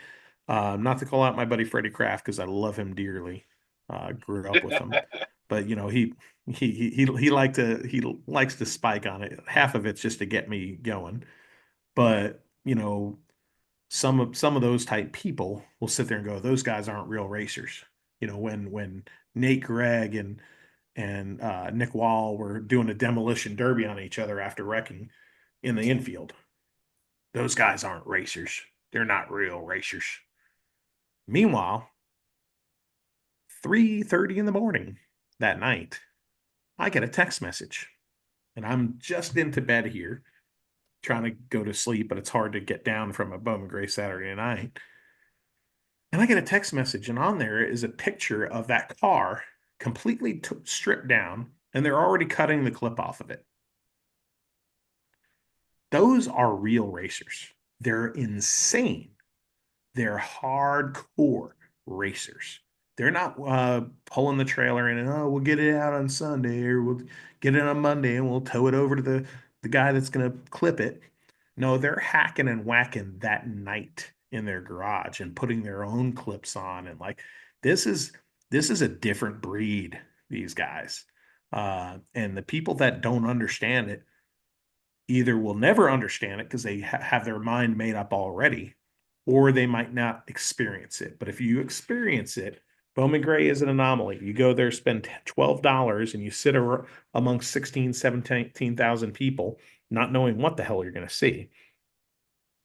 Not to call out my buddy Freddie Kraft because I love him dearly. Grew up with him, but he likes to spike on it. Half of it's just to get me going, but some of those type people will sit there and go, those guys aren't real racers. When Nate Gregg and Nick Wall were doing a demolition derby on each other after wrecking in the infield, those guys aren't racers. They're not real racers. Meanwhile, 3:30 in the morning that night, I get a text message, and I'm just into bed here, trying to go to sleep, but it's hard to get down from a Bowman Gray Saturday night. And I get a text message, and on there is a picture of that car completely stripped down, and they're already cutting the clip off of it. Those are real racers. They're insane. They're hardcore racers. They're not pulling the trailer in and, oh, we'll get it out on Sunday or we'll get it on Monday and we'll tow it over to the guy that's going to clip it. No, they're hacking and whacking that night in their garage and putting their own clips on. And like, this is a different breed, these guys. And the people that don't understand it either will never understand it because they have their mind made up already, or they might not experience it. But if you experience it, Bowman Gray is an anomaly. You go there, spend $12, and you sit among 16, 17,000 people, not knowing what the hell you're going to see.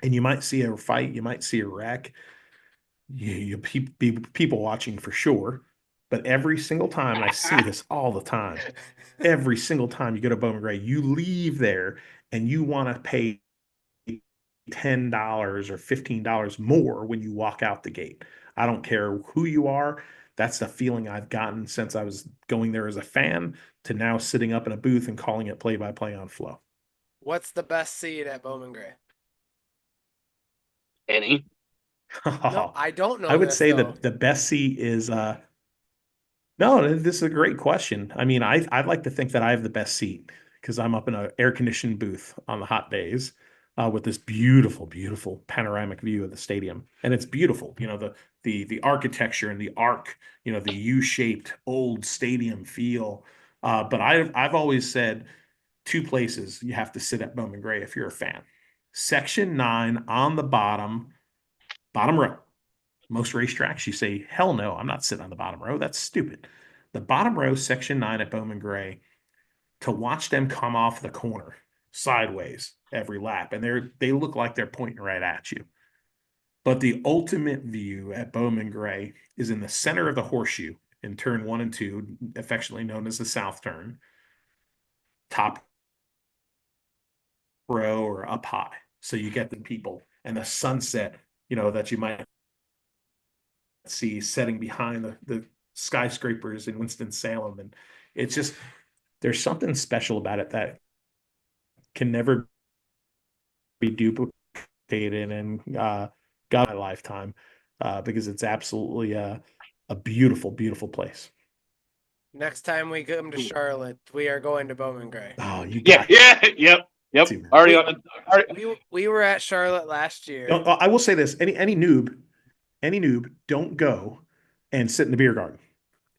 And you might see a fight, you might see a wreck, you be people watching for sure. But every single time, and I see this all the time, every single time you go to Bowman Gray, you leave there and you want to pay $10 or $15 more when you walk out the gate. I don't care who you are. That's the feeling I've gotten since I was going there as a fan to now sitting up in a booth and calling it play by play on Flow. What's the best seed at Bowman Gray? Any? No, I don't I know would this say though. the best seat is no, this is a great question. I mean, I'd like to think that I have the best seat because I'm up in an air conditioned booth on the hot days with this beautiful, beautiful panoramic view of the stadium, and it's beautiful. You know, the architecture and the arc. You know, the U-shaped old stadium feel. But I've always said two places you have to sit at Bowman Gray if you're a fan. Section 9 on the bottom row. Most racetracks, you say, hell no, I'm not sitting on the bottom row. That's stupid. The bottom row, section 9 at Bowman Gray, to watch them come off the corner sideways every lap, and they look like they're pointing right at you. But the ultimate view at Bowman Gray is in the center of the horseshoe in turn 1 and 2, affectionately known as the south turn, top row or up high. So you get the people and the sunset, that you might see setting behind the skyscrapers in Winston-Salem. And it's just, there's something special about it that can never be duplicated in God, my lifetime, because it's absolutely a beautiful, beautiful place. Next time we come to Charlotte, we are going to Bowman Gray. Oh, you Yeah, got yeah, yep. to, man. Already We on the. Already, we were at Charlotte last year. I will say this: any noob, don't go and sit in the beer garden.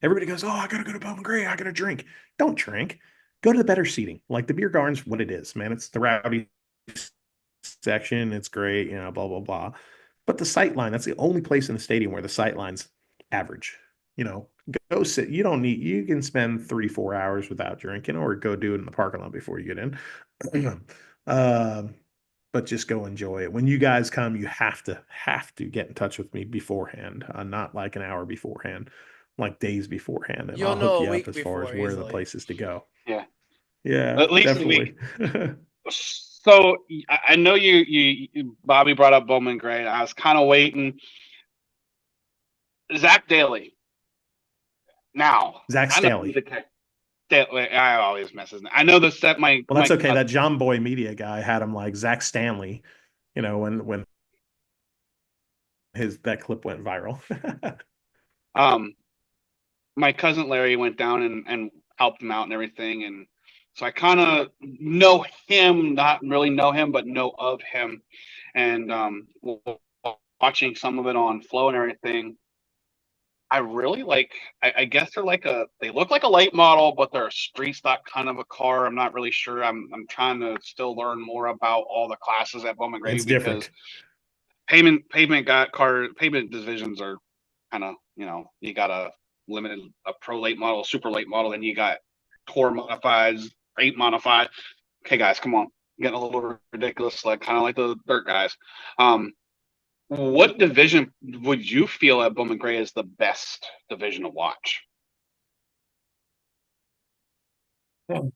Everybody goes, oh, I gotta go to Bowman Gray. I gotta drink. Don't drink. Go to the better seating. Like the beer garden's what it is, man. It's the rowdy section. It's great, blah blah blah. But the sight line, that's the only place in the stadium where the sight line's average. Go sit. You don't need. You can spend 3-4 hours without drinking, or go do it in the parking lot before you get in. um, but just go enjoy it. When you guys come, you have to get in touch with me beforehand, not like an hour beforehand, like days beforehand, and You'll I'll hook know a you up week as far as before where the easily. places to go. yeah, Yeah, at least a definitely. week. So I know Bobby brought up Bowman Gray. I was kind of waiting. Zach Daly. Now Zach I know Staley. I always mess his name. I know the set. Well, that's My okay. That John Boy Media guy had him like Zach Stanley. When his that clip went viral. um my cousin Larry went down and helped him out and everything, and so I kind of know him, not really know him, but know of him, and watching some of it on Flow and everything. I really like. I guess they look like a late model, but they're a street stock kind of a car. I'm not really sure. I'm trying to still learn more about all the classes at Bowman Gray It's because different. pavement divisions are kind of, you got a pro late model, super late model, then you got tour modifieds, rate modified. Okay, guys, come on, getting a little ridiculous, like kind of like the dirt guys. What division would you feel at Bowman Gray is the best division to watch? The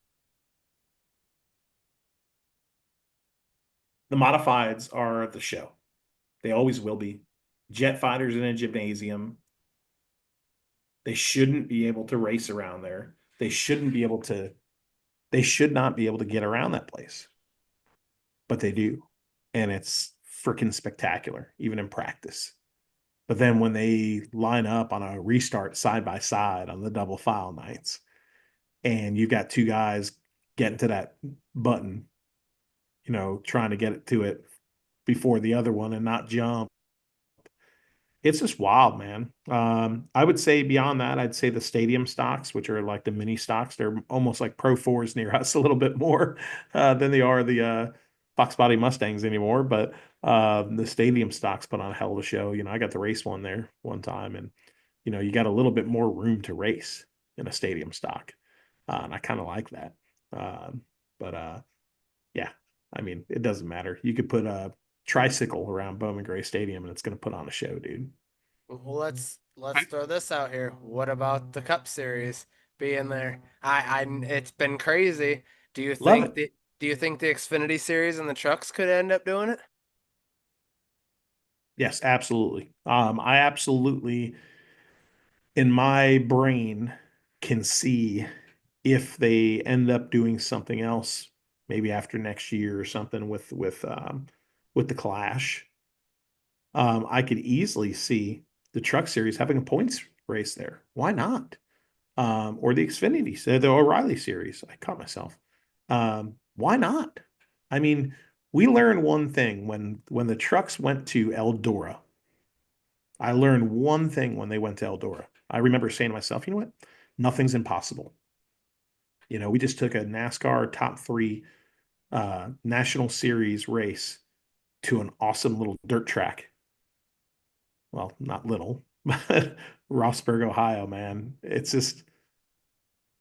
modifieds are the show. They always will be. Jet fighters in a gymnasium. They shouldn't be able to race around there. They should not be able to get around that place. But they do. And it's freaking spectacular, even in practice. But then when they line up on a restart side by side on the double file nights, and you've got two guys getting to that button, trying to get it to it before the other one and not jump. It's just wild, man. I would say beyond that, I'd say the stadium stocks, which are like the mini stocks, they're almost like Pro Fours near us a little bit more than they are the Fox Body Mustangs anymore. But the stadium stocks put on a hell of a show. I got to race one there one time, and you got a little bit more room to race in a stadium stock, and I kind of like that. But yeah, I mean, it doesn't matter. You could put a tricycle around Bowman Gray Stadium, and it's going to put on a show, dude. Well, let's throw this out here. What about the Cup Series being there? It's been crazy. Do you Love think it. the do you think the Xfinity Series and the trucks could end up doing it? Yes, absolutely. I absolutely, in my brain, can see if they end up doing something else maybe after next year or something with the Clash. I could easily see the Truck Series having a points race there. Why not? Or the Xfinity, the O'Reilly Series. I caught myself. Why not? I mean, we learned one thing when the trucks went to Eldora. I learned one thing when they went to Eldora. I remember saying to myself, you know what? Nothing's impossible. You know, we just took a NASCAR top three national series race to an awesome little dirt track. Well, not little, but Rossburg, Ohio, man. It's just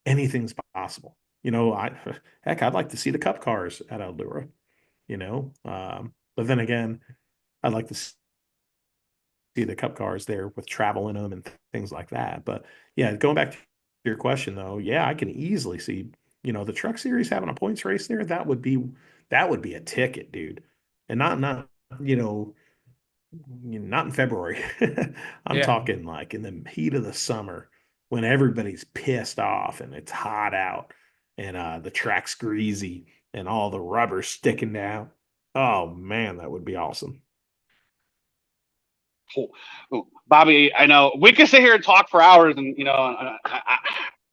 anything's possible. You know, heck, I'd like to see the Cup cars at Eldora. You know, but then again, I'd like to see the Cup cars there with travel in them and things like that. But yeah, going back to your question though, yeah, I can easily see, you know, the Truck Series having a points race there. That would be a ticket, dude, and not you know not in February. I'm Yeah. talking like in the heat of the summer when everybody's pissed off and it's hot out and the track's greasy and all the rubber's sticking down. Oh man, that would be awesome. Cool. Oh, Bobby, I know we could sit here and talk for hours, and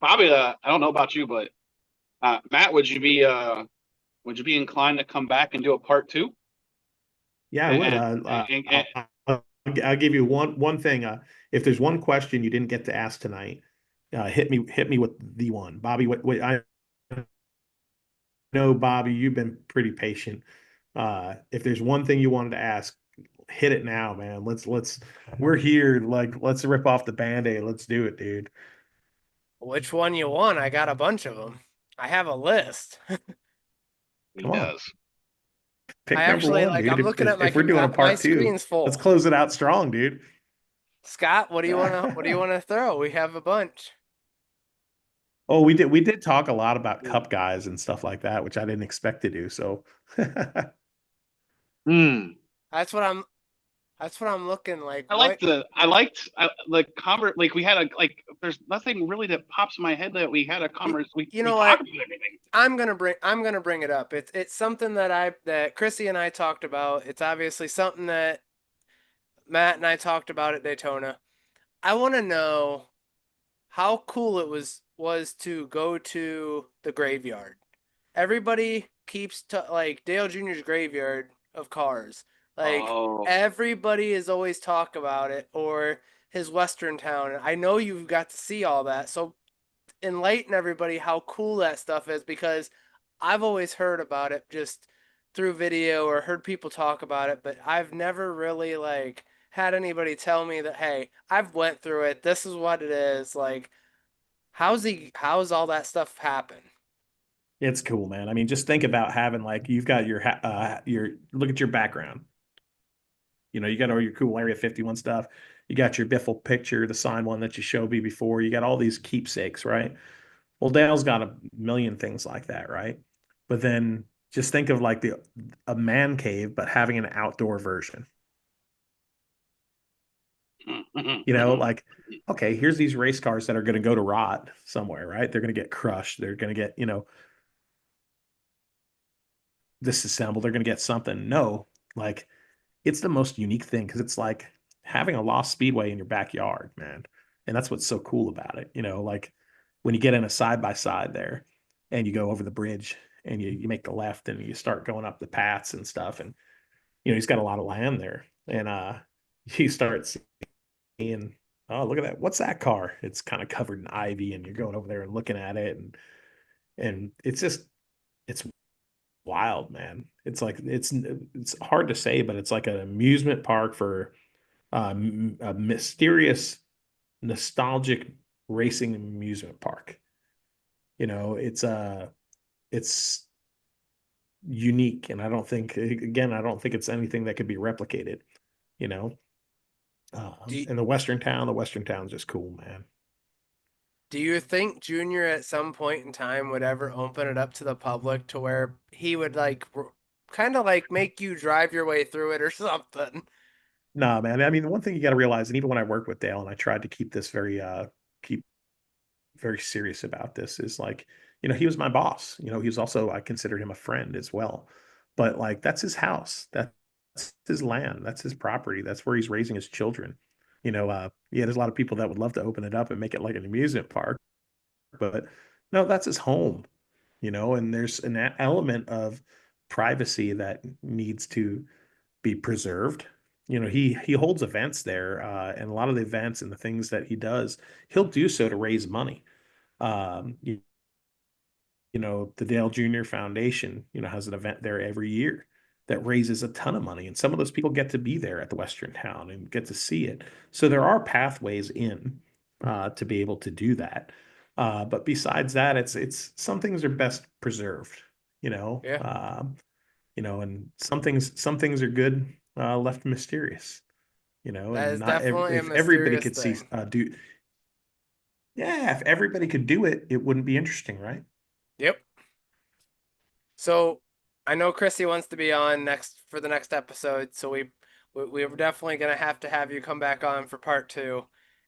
Bobby, I don't know about you, but Matt, would you be inclined to come back and do a part two? Yeah, I would. And I'll give you one thing. If there's one question you didn't get to ask tonight, hit me with the one, Bobby. What I know, Bobby, you've been pretty patient. If there's one thing you wanted to ask, hit it now, man. We're here. Like, let's rip off the Band-Aid. Let's do it, dude. Which one you want? I got a bunch of them. I have a list. he Come on, does. pick I number actually one, like. dude. I'm If looking at if, if we're doing a my part two, screen's let's full. close it out strong, dude. Scott, what do you want to throw? We have a bunch. Oh, we did talk a lot about Cup guys and stuff like that, which I didn't expect to do. So, Hmm. That's what I'm. That's what I'm looking like. What I liked like like we had a like there's nothing really that pops in my head that we had a converse you we know? talked What about everything. I'm gonna bring it up. It's something that Chrissy and I talked about. It's obviously something that Matt and I talked about at Daytona. I want to know how cool it was to go to the graveyard. Everybody keeps like Dale Jr.'s graveyard of cars. Like Oh, everybody is always talk about it or his Western town. I know you've got to see all that. So enlighten everybody how cool that stuff is because I've always heard about it just through video or heard people talk about it, but I've never really like had anybody tell me that hey, I've went through it. This is what it is. Like how's all that stuff happen? it's cool, man. I mean, just think about having like you've got your look at your background. You know, you got all your cool Area 51 stuff. You got your Biffle picture, the signed one that you showed me before. You got all these keepsakes, right? Well, Dale's got a million things like that, right? But then just think of like the a man cave, but having an outdoor version. You know, like, okay, here's these race cars that are going to go to rot somewhere, right? They're going to get crushed. They're going to get, disassembled. They're going to get something. No, like it's the most unique thing because it's like having a lost speedway in your backyard, man. And that's what's so cool about it. You know, like when you get in a side by side there and you go over the bridge and you make the left and you start going up the paths and stuff. And, he's got a lot of land there. And you start seeing, oh, look at that. What's that car? It's kind of covered in ivy and you're going over there and looking at it. And it's wild, man. It's like it's hard to say, but it's like an amusement park for a mysterious, nostalgic racing amusement park. It's unique, and I don't think it's anything that could be replicated. You know, Do you, and the Western town's just cool, man. do you think Junior at some point in time would ever open it up to the public to where he would like kind of like make you drive your way through it or something? No, man. I mean, the one thing you got to realize, and even when I worked with Dale, and I tried to keep this very serious about this, is like he was my boss. He was also, I considered him a friend as well. But like, that's his house. That's his land. That's his property. That's where he's raising his children. Yeah, there's a lot of people that would love to open it up and make it like an amusement park, but no, that's his home, and there's an element of privacy that needs to be preserved. He holds events there, and a lot of the events and the things that he does, he'll do so to raise money. Um, you, the Dale Jr. Foundation, has an event there every year that raises a ton of money, and some of those people get to be there at the Western Town and get to see it. So there are pathways in to be able to do that. But besides that, it's some things are best preserved, Yeah, and some things are good left mysterious, that and is not definitely a if everybody mysterious could see thing. do yeah, if everybody could do it, it wouldn't be interesting, right? Yep. So I know Chrissy wants to be on next for the next episode, so we're definitely gonna have to have you come back on for part two,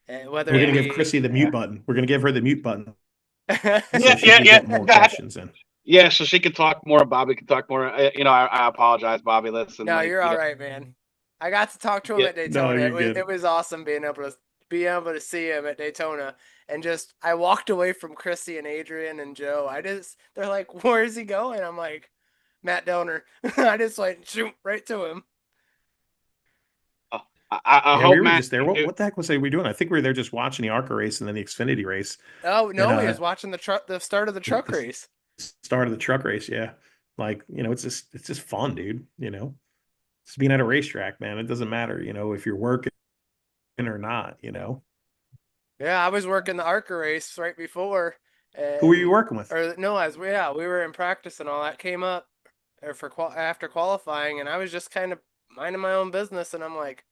whether We're it gonna give be. Chrissy the mute button. We're gonna give her the mute button so Yeah, she yeah, can yeah. get more That, questions in. yeah, so she can talk more. Bobby can talk more. I apologize, Bobby. Listen, No, like, you're all right, man. I got to talk to him yeah, at No, Daytona. you're It good. was awesome being able to see him at Daytona, and just I walked away from Chrissy and Adrian and Joe. They're like, "Where is he going?" I'm like, "Matt Dillner." I just went shoot right to him. I Yeah, hope we were Matt. just there. What the heck was we doing? I think we were there just watching the ARCA race and then the Xfinity race Oh and no, he was watching the start of the truck the race. start of the truck race. Yeah, like it's just fun, dude. It's being at a racetrack, man. It doesn't matter, if you're working or not. Yeah, I was working the ARCA race right before, Who were you and working with? or no, as we were in practice and all that came up, or after qualifying, and I was just kind of minding my own business, and I'm like,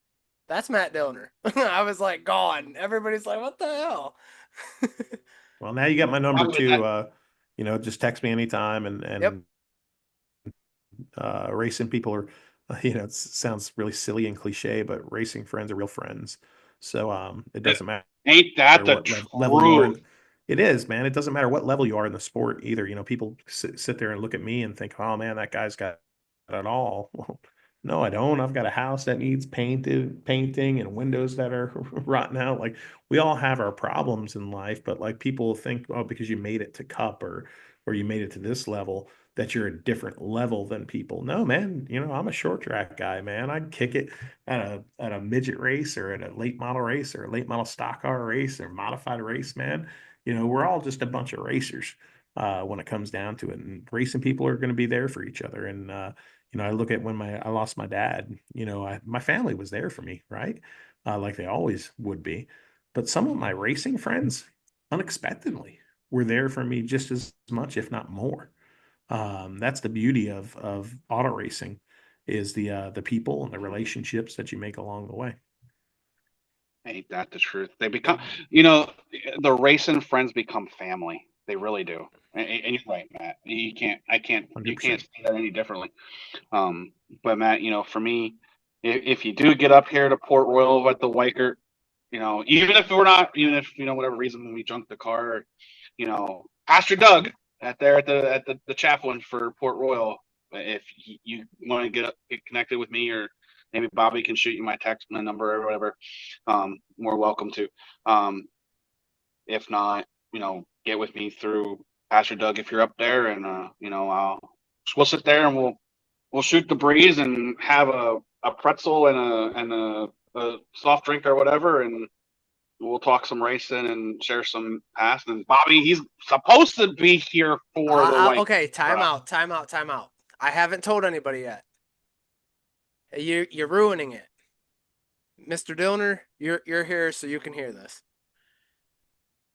"That's Matt Dillner." I was like, gone. Everybody's like, "What the hell?" Well, now you got my number Bobby, too. Just text me anytime, and Yep. racing people are, it sounds really silly and cliche, but racing friends are real friends. So it doesn't matter ain't that the what level you are truth? in. It is, man. It doesn't matter what level you are in the sport either. People sit there and look at me and think, oh man, that guy's got it all. Well, no, I don't. I've got a house that needs painting and windows that are rotten out. Like, we all have our problems in life, but like, people think, oh, because you made it to cup or you made it to this level, that you're a different level than people. No, man, I'm a short track guy, man. I'd kick it at a midget race or at a late model race or a late model stock car race or modified race, man. We're all just a bunch of racers when it comes down to it. And racing people are going to be there for each other. And I look at when I lost my dad, my family was there for me, right? Like they always would be. But some of my racing friends, unexpectedly, were there for me just as much, if not more. That's the beauty of auto racing, is the people and the relationships that you make along the way. Ain't that the truth? They become, you know, the racing friends become family. They really do. And you're right, Matt. You can't 100%. see that any differently. Um, but Matt, for me, if you do get up here to Port Royal at the Weichert, even if whatever reason we junked the car, Pastor Doug at the chaplain for Port Royal, if you want to get connected with me, or maybe Bobby can shoot you my number or whatever, more welcome to. If not, get with me through Pastor Doug if you're up there, and we'll sit there and we'll shoot the breeze and have a pretzel and a soft drink or whatever, and we'll talk some racing and share some past. And Bobby, he's supposed to be here for the white. Okay, time out, time out, time out. I haven't told anybody yet. You're ruining it. Mr. Dillner, you're here so you can hear this.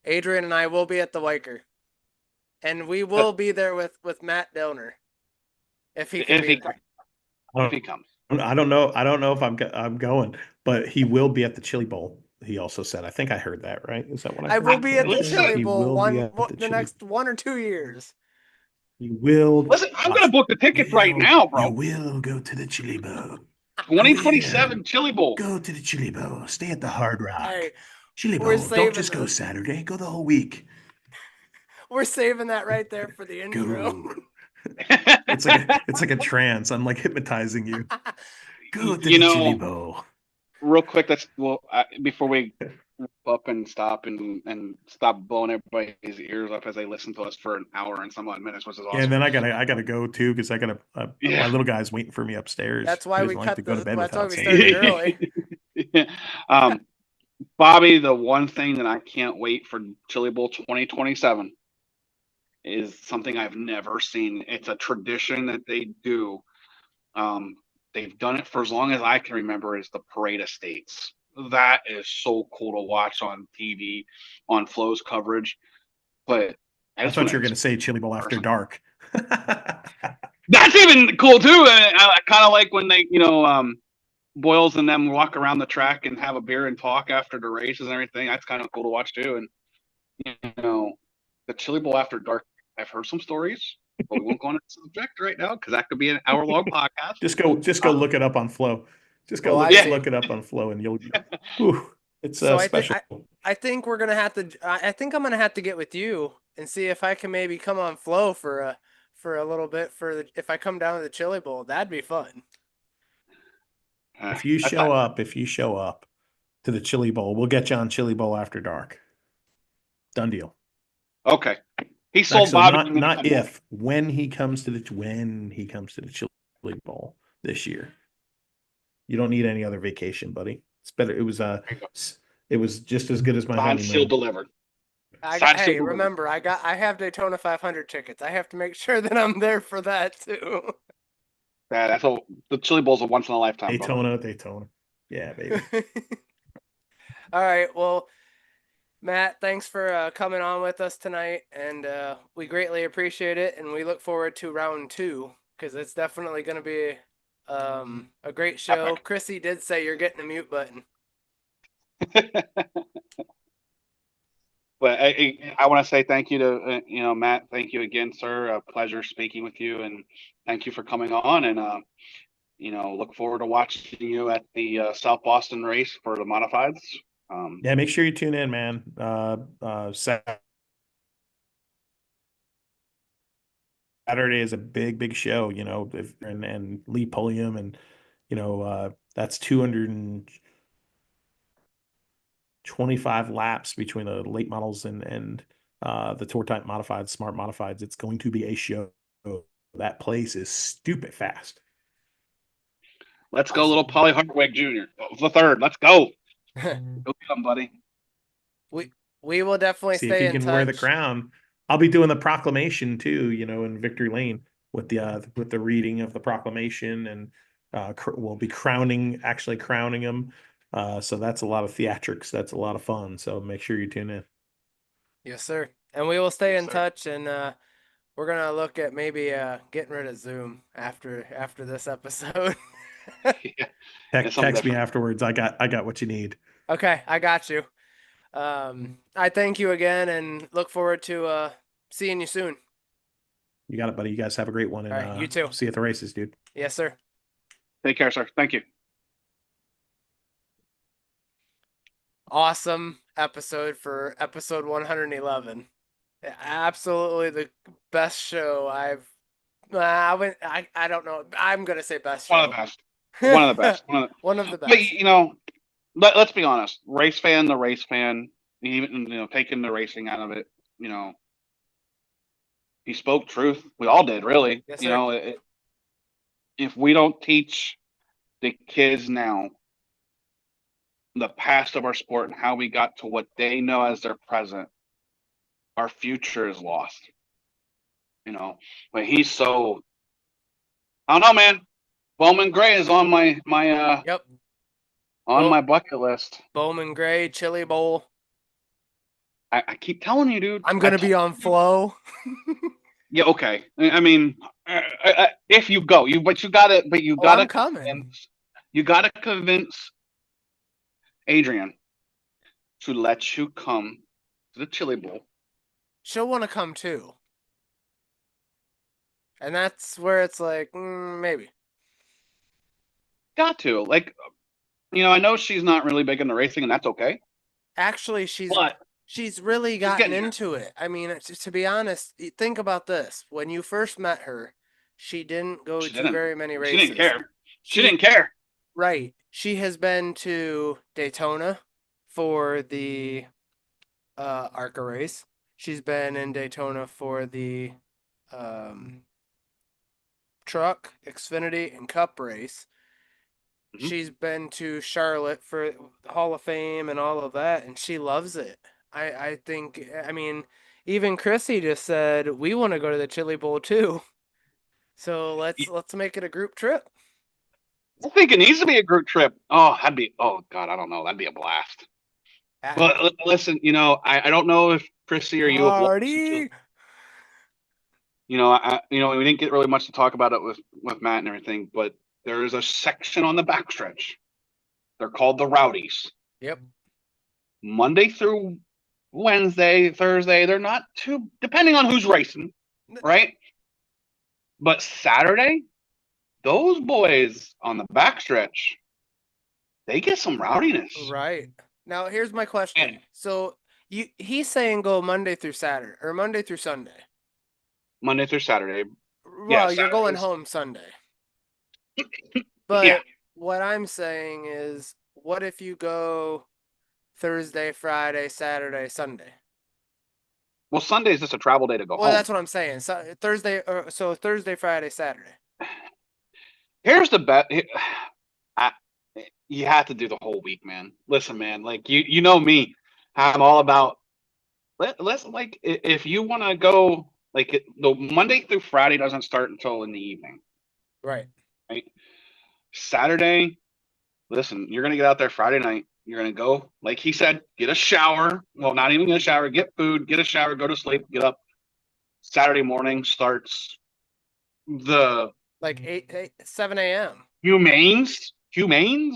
Adrian and I will be at the Weicker. And we will be there with Matt Dillner. If he can If be he there. if he comes. I don't know. I don't know if I'm going, but he will be at the Chili Bowl. He also said. I think I heard that right. Is that what I I heard? will be at the Listen, Chili He Bowl will be at the the Chili. next 1 or 2 years. He will listen. I'm gonna watch. book the tickets right now, You bro. will go to the Chili Bowl. Oh yeah, 2027 Chili Bowl. go to the Chili Bowl. Stay at the Hard Rock. Hey, Chili we're Bowl. Don't saving just go this. Saturday. Go the whole week. We're saving that right there for the intro. Go. It's like a trance. I'm like hypnotizing you. Go to You the chili know, bowl. real quick, before we wrap up and stop and stop blowing everybody's ears up as they listen to us for an hour and some odd minutes, which is Yeah, and awesome. then I gotta go too because I gotta my Yeah. little guy's waiting for me upstairs. That's why He we doesn't like to cut go to the. bed That's why without we seeing started me. early. um, Bobby, the one thing that I can't wait for Chili Bowl 2027 is something I've never seen. It's a tradition that they do. Um, they've done it for as long as I can remember. Is the Parade of States. That is so cool to watch on TV, on Flo's coverage. But I I just thought want you were to gonna say chili bowl after dark. That's even cool too. I kind of like when they, Boyles and them walk around the track and have a beer and talk after the races and everything. That's kind of cool to watch too. And the Chili Bowl after dark. I've heard some stories, but we won't go on that subject right now because that could be an hour-long podcast. Just go look it up on Flow. Just go Oh, I look see. look it up on Flow, and you'll. Whew, it's So special. I think we're gonna have to. I think I'm gonna have to get with you and see if I can maybe come on Flow for a little bit if I come down to the Chili Bowl. That'd be fun. If you show up to the Chili Bowl, we'll get you on Chili Bowl after dark. Done deal. Okay. He sold Actually, Bobby. not if, when he comes to the Chili Bowl this year. You don't need any other vacation, buddy. It's better. It was just as good as my Signed, sealed, honeymoon. delivered. Hey, remember, I have Daytona 500 tickets. I have to make sure that I'm there for that too. Yeah, the Chili Bowl's a once in a lifetime, brother. Daytona. Yeah, baby. All right. Well, Matt, thanks for coming on with us tonight, and we greatly appreciate it. And we look forward to round 2 because it's definitely going to be a great show. Epic. Chrissy did say you're getting a mute button. But I want to say thank you to Matt. Thank you again, sir. A pleasure speaking with you, and thank you for coming on. And look forward to watching you at the South Boston race for the modifieds. Yeah, make sure you tune in, man. Saturday is a big show, and Lee Pulliam, and that's 225 laps between the late models and the tour type modified, smart modifieds. It's going to be a show. That place is stupid fast. Let's go, little Polly Hartwig Jr. The third. Let's go. Go come, buddy. We will definitely see stay if he in can touch. wear the crown. I'll be doing the proclamation too, in Victory Lane with the reading of the proclamation, and we'll be crowning him. So that's a lot of theatrics. That's a lot of fun. So make sure you tune in. Yes, sir. And we will stay in touch, and we're gonna look at maybe getting rid of Zoom after this episode. Yeah. Text me afterwards. I got what you need. Okay, I got you. I thank you again and look forward to seeing you soon. You got it, buddy. You guys have a great one, and All right, you too. see you at the races, dude. Yes, sir. Take care, sir. Thank you. Awesome episode for episode 111. Absolutely the best show I don't know. I'm gonna say best show. One of the best. One of the best. One of the best. But let's be honest. The race fan, even taking the racing out of it, he spoke truth. We all did, really. Yes, sir. If we don't teach the kids now the past of our sport and how we got to what they know as their present, our future is lost. But he's so, I don't know, man. Bowman Gray is on my Yep. on my bucket list. Bowman Gray, Chili Bowl. I keep telling you, dude. I'm gonna be on Flow. Yeah, okay. I mean, if you go, you gotta I'm coming. You gotta convince Adrian to let you come to the Chili Bowl. She'll want to come too, and that's where it's like maybe. Got to I know she's not really big into racing, and that's okay. Actually, she's really She's gotten getting there. into it. I mean, to be honest, think about this. When you first met her, she didn't go She to didn't. very many She didn't races. care. She She didn't care. Right. She has been to Daytona for the ARCA race. She's been in Daytona for the um, truck, Xfinity, and Cup race. Mhm. She's been to Charlotte for Hall of Fame and all of that, and she loves it. I think, I mean, even Chrissy just said we want to go to the Chili Bowl too. So let's make it a group trip. I think it needs to be a group trip. Oh, that'd be. Oh God, I don't know. That'd be a blast. Ah, But listen, I don't know if Chrissy or you have listened to. party. We didn't get really much to talk about it with Matt and everything, but there is a section on the backstretch. They're called the Rowdies. Yep. Monday through Wednesday, Thursday, they're not too depending on who's racing, right? But Saturday, those boys on the backstretch, they get some rowdiness. Right. Now here's my And question. So he's saying go Monday through Saturday or Monday through Sunday. Monday through Saturday. Yeah, Well, you're going Saturdays. home Sunday. Yeah. But what I'm saying is, what if you go Thursday, Friday, Saturday, Sunday? Well, Sunday is just a travel day to go Well, home. that's what I'm saying. So Thursday, Friday, Saturday. Here's the bet. I, you have to do the whole week, man. Listen, man, like you know me, I'm all about let's like if you want to go like the Monday through Friday doesn't start until in the evening, Right. right? Saturday, listen, you're gonna get out there Friday night. You're gonna go, like he said, get a shower. Well, not even get a shower, get food, get a shower, go to sleep, get up. Saturday morning starts the Like 7 a.m. humanes,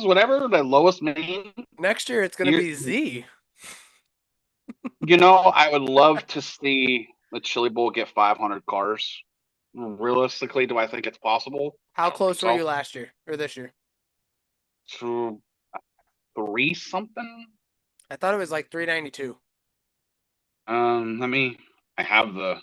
whatever, the lowest main. Next year it's gonna You be Z. I would love to see the Chili Bowl get 500 cars. Realistically, do I think it's possible? I How don't think close were so. you last year or this year? To three something. I thought it was like 392. Let me. I have the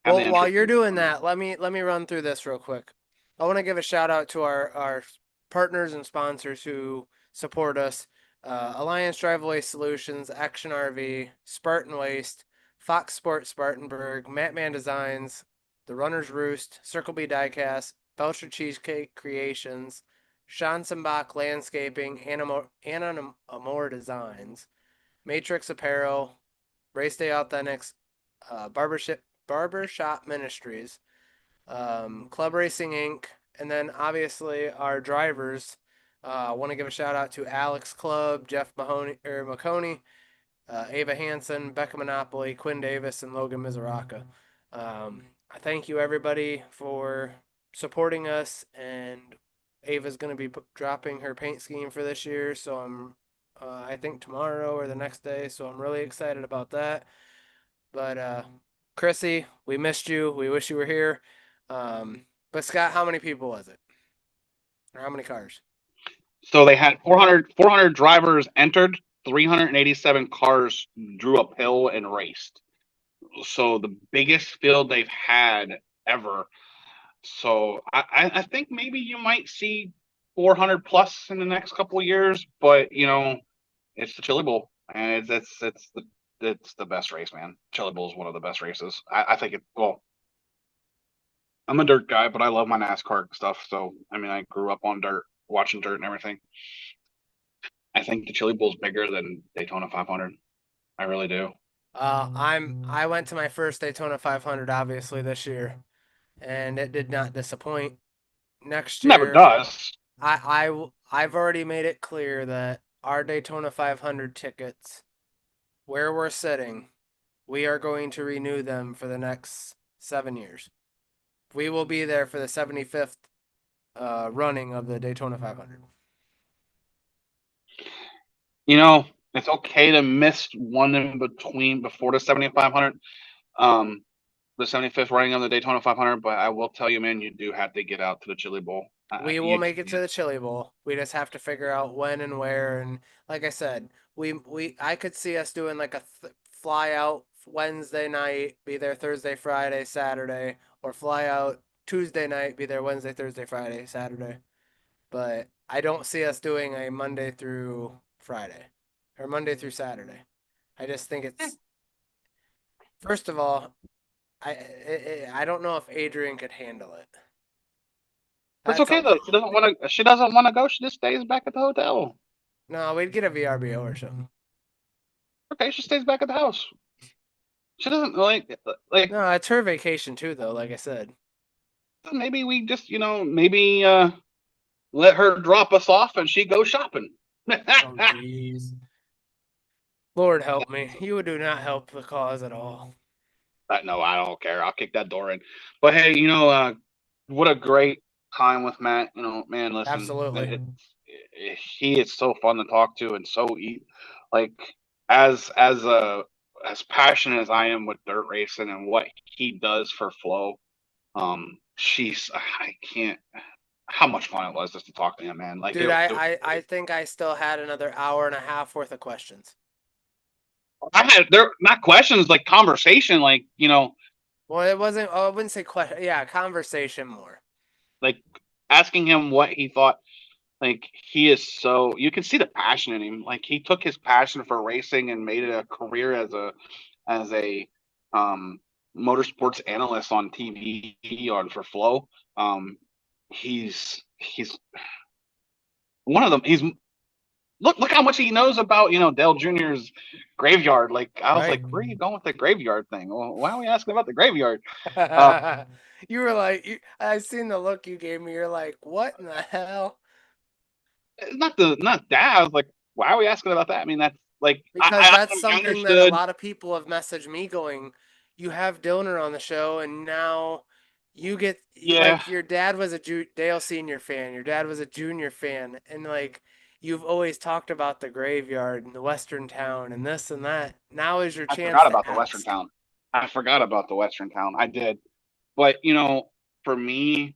Well, while entry you're in doing front of me. that, let me run through this real quick. I want to give a shout out to our partners and sponsors who support us: Alliance Driveway Solutions, Action RV, Spartan Waste, Fox Sports Spartanburg, Matman Designs, The Runner's Roost, Circle B Diecast, Belcher Cheesecake Creations, Schanzenbach Landscaping, Anna Amore Designs, Matrix Apparel, Race Day Authentics, Barbershop Ministries, Club Racing Inc., and then obviously our drivers. I want to give a shout out to Alex Club, Jeff Mahoney or McConey, Ava Hansen, Becca Monopoly, Quinn Davis, and Logan Mizuraka. I thank you everybody for supporting us, and Ava's going to be dropping her paint scheme for this year, so I think tomorrow or the next day, so I'm really excited about that. But Chrissy, we missed you. We wish you were here. But Scott, how many people was it? Or how many cars? So they had 400 drivers entered. 387 cars drew uphill and raced. So the biggest field they've had ever. So I think maybe you might see 400 plus in the next couple of years, but it's the Chili Bowl, and it's the best race, man. Chili Bowl is one of the best races. I think it. Well, I'm a dirt guy, but I love my NASCAR stuff. So I mean, I grew up on dirt, watching dirt and everything. I think the Chili Bowl is bigger than Daytona 500. I really do. I went to my first Daytona 500 obviously this year, and it did not disappoint. Next Never year, does. I've already made it clear that our Daytona 500 tickets, where we're sitting, we are going to renew them for the next 7 years. We will be there for the 75th running of the Daytona 500. It's okay to miss one in between before the 7,500. The 75th running of the Daytona 500, but I will tell you, man, you do have to get out to the Chili Bowl. We will You make it to can't. the Chili Bowl. We just have to figure out when and where. And like I said, I could see us doing like a fly out Wednesday night, be there Thursday, Friday, Saturday, or fly out Tuesday night, be there Wednesday, Thursday, Friday, Saturday. But I don't see us doing a Monday through Friday or Monday through Saturday. I just think it's first of all, I don't know if Adrian could handle it. That's That's okay a though. lot. She doesn't want to. She doesn't want to go. She just stays back at the hotel. No, we'd get a VRBO or something. Okay, she stays back at the house. She doesn't like. No, it's her vacation too, though. Like I said. Maybe we just maybe let her drop us off and she goes shopping. Oh, jeez. Lord help me. You do not help the cause at all. No, I don't care. I'll kick that door in. But hey, what a great time with Matt. Man, listen, Absolutely. he is so fun to talk to and so like as passionate as I am with dirt racing and what he does for Flow. She's I can't. How much fun it was just to talk to him, man. Like Dude, I it think I still had another hour and a half worth of questions. I had they're not questions, like conversation, Well, it wasn't, oh, I wouldn't say question. Yeah, conversation more. like asking him what he thought. Like he is so you can see the passion in him. Like he took his passion for racing and made it a career as a um motorsports analyst on TV on for Flow. Um he's one of them. He's look how much he knows about Dale Jr.'s graveyard. Like I was Right. like, where are you going with the graveyard thing? Well, why are we asking about the graveyard? Uh, You were like, I seen the look you gave me. You're like, what in the hell? not that. I was like, why are we asking about that? I mean, that's like Because that's I something that a understood. lot of people have messaged me going, you have Dillner on the show, and now you get Yeah, like your dad was a Dale Senior fan, your dad was a Junior fan, and like you've always talked about the graveyard and the Western town and this and that. Now is your I chance forgot to about the Western ask. town. I forgot about the Western town. I did, but for me,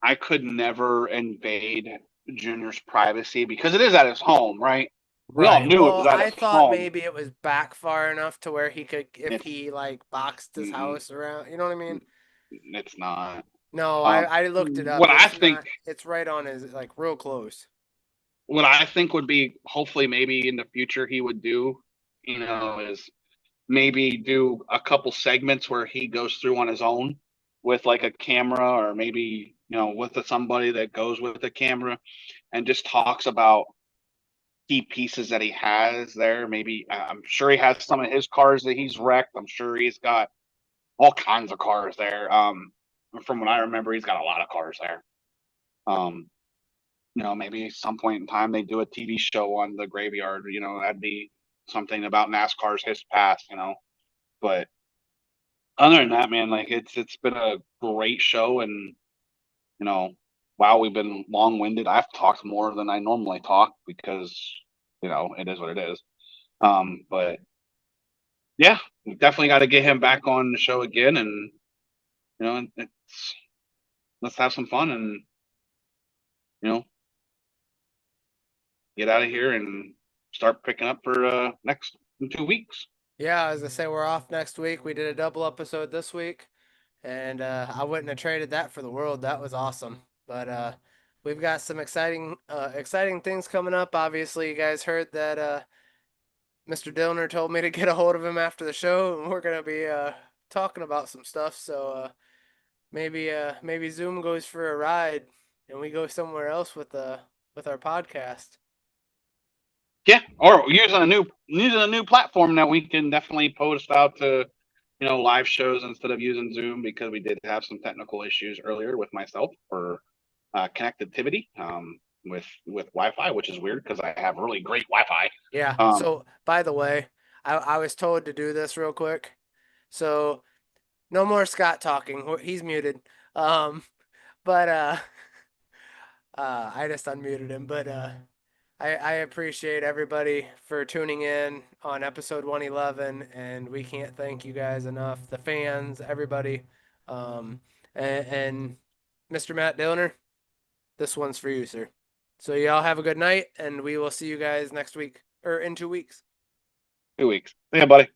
I could never invade Junior's privacy because it is at his home, right? We all Right. knew it was Well, at I his thought home. maybe it was back far enough to where he could, if It's he like boxed his mm-mm, house around, you know what I mean? it's not. No, Um, I looked it up. what I It's think not. It's right on his like real close. what I think would be hopefully maybe in the future he would do, is maybe do a couple segments where he goes through on his own with like a camera or maybe with somebody that goes with the camera and just talks about key pieces that he has there. Maybe I'm sure he has some of his cars that he's wrecked. I'm sure he's got all kinds of cars there. From what I remember, he's got a lot of cars there. Um, maybe at some point in time they do a TV show on the graveyard. That'd be something about NASCAR's his past. But other than that, man, like it's been a great show, and you know, wow, we've been long winded. I've talked more than I normally talk because it is what it is. But yeah, we definitely got to get him back on the show again, and let's have some fun and you know get out of here and start picking up for next 2 weeks. Yeah, as I say, we're off next week. We did a double episode this week, and I wouldn't have traded that for the world. That was awesome. But we've got some exciting things coming up. Obviously, you guys heard that Mr. Dillner told me to get a hold of him after the show, and we're gonna be talking about some stuff. So maybe Zoom goes for a ride, and we go somewhere else with our podcast. Yeah, or using a new platform that we can definitely post out to live shows instead of using Zoom because we did have some technical issues earlier with myself for connectivity with Wi-Fi, which is weird because I have really great Wi-Fi. Yeah. Um, So by the way, I was told to do this real quick. So no more Scott talking. He's muted. Um, but I just unmuted him. But I appreciate everybody for tuning in on episode 111, and we can't thank you guys enough. The fans, everybody, and Mr. Matt Dillner. this one's for you, sir. So y'all have a good night, and we will see you guys next week or in 2 weeks. 2 weeks. See ya, buddy.